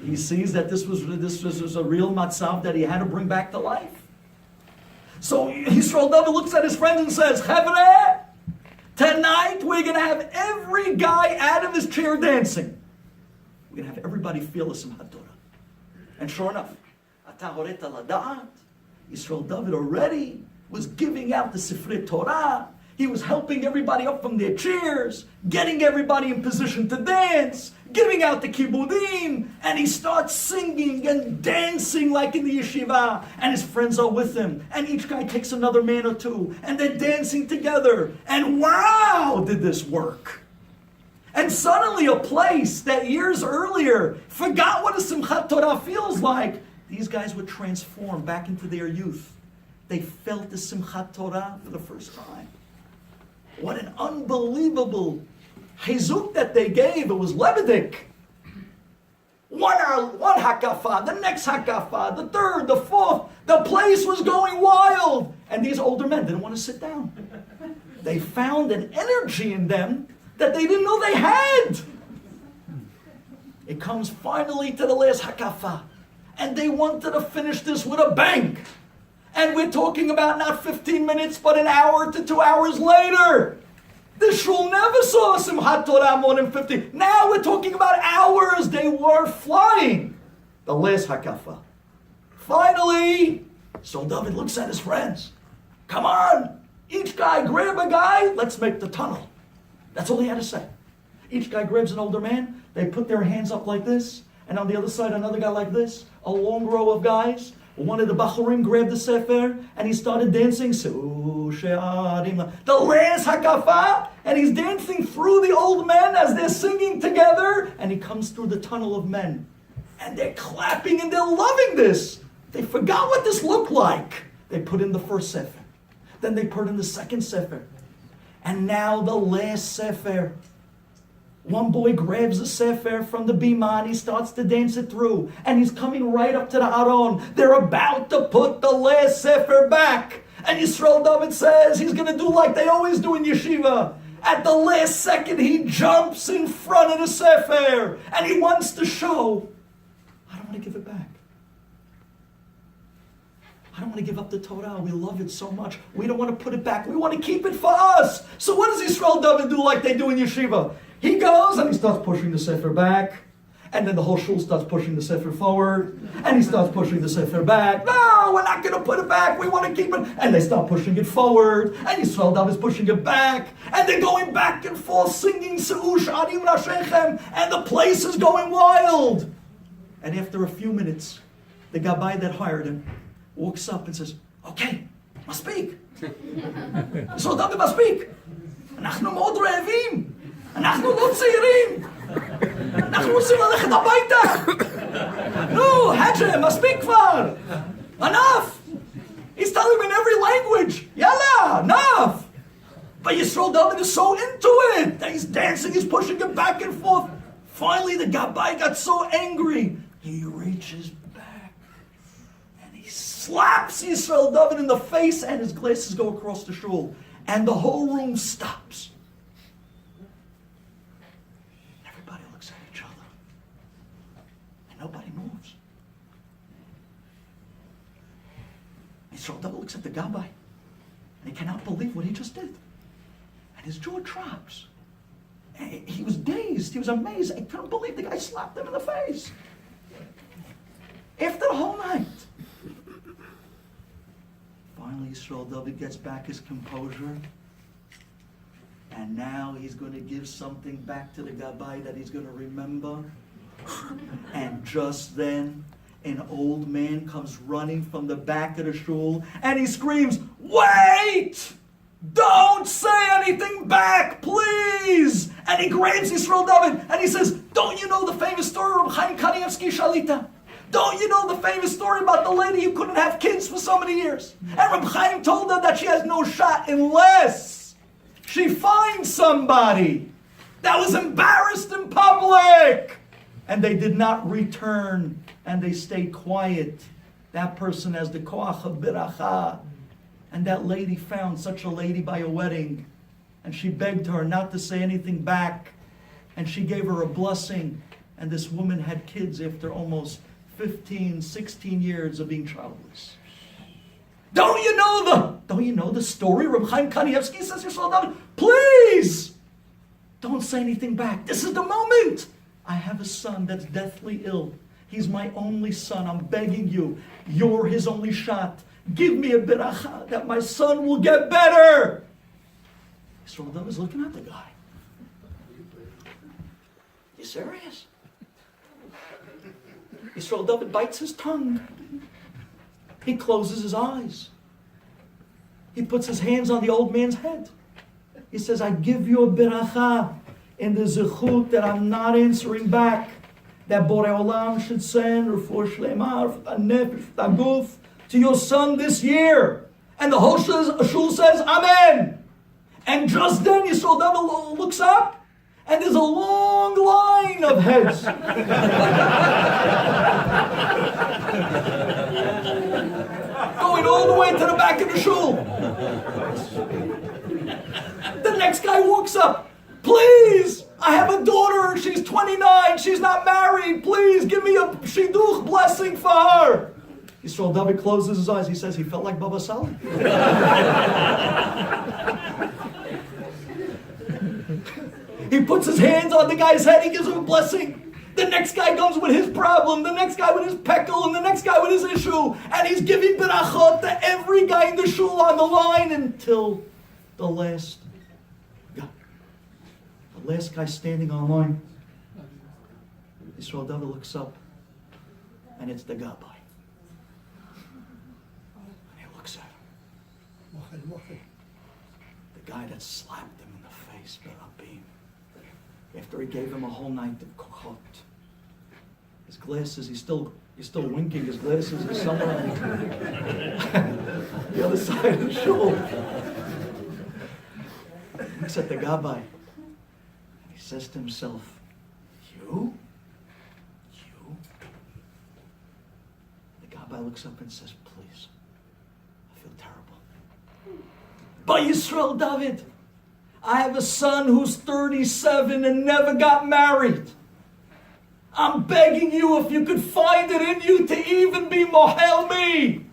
Speaker 1: He sees that this was a real matzav that he had to bring back to life. So Yisrael David looks at his friends and says, Chevre, tonight we're going to have every guy out of his chair dancing. We're going to have everybody feel the Simchat Torah. And sure enough, Yisrael David already was giving out the Sifrei Torah. He was helping everybody up from their chairs, getting everybody in position to dance, giving out the kibudim, and he starts singing and dancing like in the yeshiva, and his friends are with him, and each guy takes another man or two, and they're dancing together, and wow, did this work. And suddenly a place that years earlier forgot what a Simchat Torah feels like, these guys were transformed back into their youth. They felt the Simchat Torah for the first time. What an unbelievable chizuk that they gave. It was lebedik. One hakafa, the next hakafa, the third, the fourth. The place was going wild. And these older men didn't want to sit down. They found an energy in them that they didn't know they had. It comes finally to the last hakafa. And they wanted to finish this with a bang. And we're talking about not 15 minutes, but an hour to 2 hours later. The shul never saw Simchat Torah more than 50. Now we're talking about hours. They were flying. The last hakafa. Finally, so David looks at his friends. Come on. Each guy grab a guy. Let's make the tunnel. That's all he had to say. Each guy grabs an older man. They put their hands up like this. And on the other side, another guy like this. A long row of guys. One of the bachurim grabbed the sefer and he started dancing. The last hakafa, and he's dancing through the old men as they're singing together. And he comes through the tunnel of men. And they're clapping and they're loving this. They forgot what this looked like. They put in the first sefer. Then they put in the second sefer. And now the last sefer. One boy grabs the sefer from the bima and he starts to dance it through. And he's coming right up to the Aron. They're about to put the last sefer back. And Yisrael David says he's going to do like they always do in yeshiva. At the last second he jumps in front of the sefer. And he wants to show, I don't want to give it back. I don't want to give up the Torah. We love it so much. We don't want to put it back. We want to keep it for us. So what does Yisrael David do like they do in yeshiva? He goes and he starts pushing the sefer back. And then the whole shul starts pushing the sefer forward. And he starts pushing the sefer back. No, we're not going to put it back. We want to keep it. And they start pushing it forward. And Yisrael David is pushing it back. And they're going back and forth singing Seush Adim Rashechem. And the place is going wild. And after a few minutes, the Rabbi that hired him walks up and says, okay, מספיק. Yisrael David מספיק. אנחנו מאוד רעבים. אנחנו לא צעירים. אנחנו רוצים ללכת הביתה. נו, הג'ה, מספיק כבר. enough. language. Yalla, enough. But Yisrael David is so into it that he's dancing, he's pushing it back and forth. Finally, the Gabbai got so angry, he reaches back and he slaps Yisrael David in the face, and his glasses go across the shul, and the whole room stops. Everybody looks at each other, and nobody moves. Yisrael David looks at the Gabbai, and he cannot believe what he just did. And his jaw drops. He was dazed. He was amazed. He couldn't believe the guy slapped him in the face. After the whole night. Finally, Yisrael David gets back his composure. And now he's going to give something back to the Gabbai that he's going to remember. And just then, an old man comes running from the back of the shul, and he screams, "Wait! Don't say anything back, please!" And he grabs Yisrael David and he says, "Don't you know the famous story of Chaim Kanievsky Shalita? Don't you know the famous story about the lady who couldn't have kids for so many years? And Reb Chaim told her that she has no shot unless she finds somebody that was embarrassed in public." And they did not return, and they stayed quiet. That person has the koach of biracha. And that lady found such a lady by a wedding, and she begged her not to say anything back, and she gave her a blessing, and this woman had kids after almost 15, 16 years of being childless. Don't you know the story? Reb Chaim Kanievsky says, "Yisrael David, please don't say anything back. This is the moment. I have a son that's deathly ill. He's my only son. I'm begging you. You're his only shot. Give me a biracha that my son will get better." Yisrael David is looking at the guy. You serious? Yisrael David bites his tongue. He closes his eyes. He puts his hands on the old man's head. He says, "I give you a biracha in the zechut that I'm not answering back, that Borei Olam should send refuah shlema, nefesh, taguf, to your son this year." And the whole shul says, "Amen." And just then Yisrael David looks up, and there's a long line of heads. Going all the way to the back of the shul. The next guy walks up. "Please, I have a daughter. She's 29. She's not married. Please give me a shidduch blessing for her." Yisrael David closes his eyes. He says he felt like Baba Sali. He puts his hands on the guy's head. He gives him a blessing. The next guy comes with his problem. The next guy with his pekel. And the next guy with his issue. And he's giving berachot to every guy in the shul on the line until the last guy. The last guy standing on line. Yisrael David looks up. And it's the Gabbai. The guy that slapped him in the face, Rabbi, after he gave him a whole night of kochot. His glasses, he's still winking. His glasses are somewhere on the other side of the shul. He looks at the Gabbai, and he says to himself, "You? The Gabbai looks up and says, "Please, I feel terrible. But Yisrael David, I have a son who's 37 and never got married. I'm begging you, if you could find it in you to even be mohel me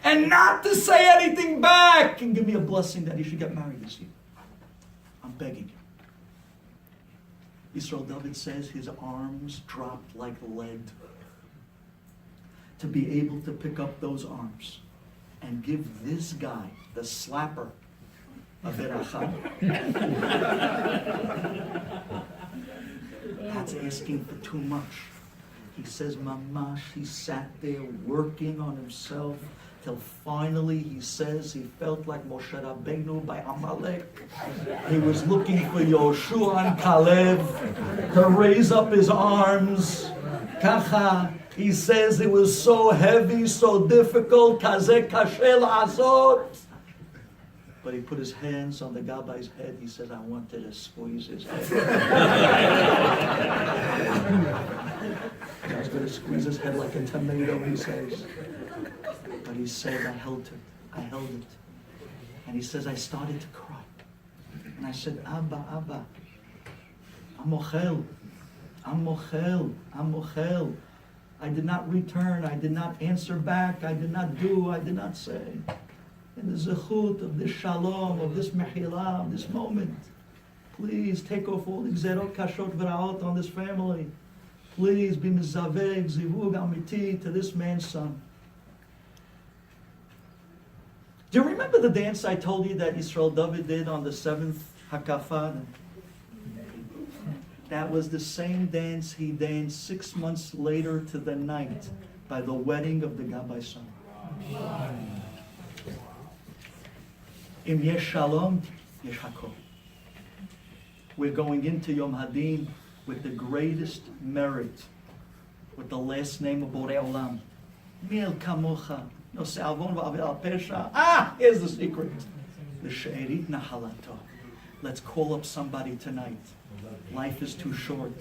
Speaker 1: and not to say anything back and give me a blessing that he should get married this year. I'm begging you." Yisrael David says his arms dropped like lead. To be able to pick up those arms and give this guy, the slapper, a beracha. That's asking for too much. He says, mamash, he sat there working on himself till finally he says he felt like Moshe Rabbeinu by Amalek. He was looking for Yoshua and Caleb to raise up his arms. Kacha. He says it was so heavy, so difficult. Kazeh kashe la'asot. But he put his hands on the Gabai's head. He said, I wanted to squeeze his head. I was going to squeeze his head like a tomato, he says. But he said, I held it. And he says, I started to cry. And I said, Abba, I'm mochel. I did not return. I did not answer back. I did not say. In the zechut of this shalom, of this mechila, of this moment, please take off all the gzerot kashot v'ra'ot on this family. Please be mizaveg, zivug amiti to this man's son. Do you remember the dance I told you that Yisrael David did on the 7th Hakafah? That was the same dance he danced 6 months later to the night by the wedding of the Gabai's son. Im yesh shalom, yesh hakol. We're going into Yom Hadin with the greatest merit, with the last name of Borei Olam. Mil kamocha, no salvon v'avil al pesha. Here's the secret. The she'erit nahalato. Let's call up somebody tonight. Life is too short.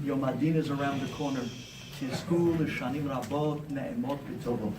Speaker 1: Yom Hadin is around the corner. Tizku l'shanim rabot ne'emot b'tovot.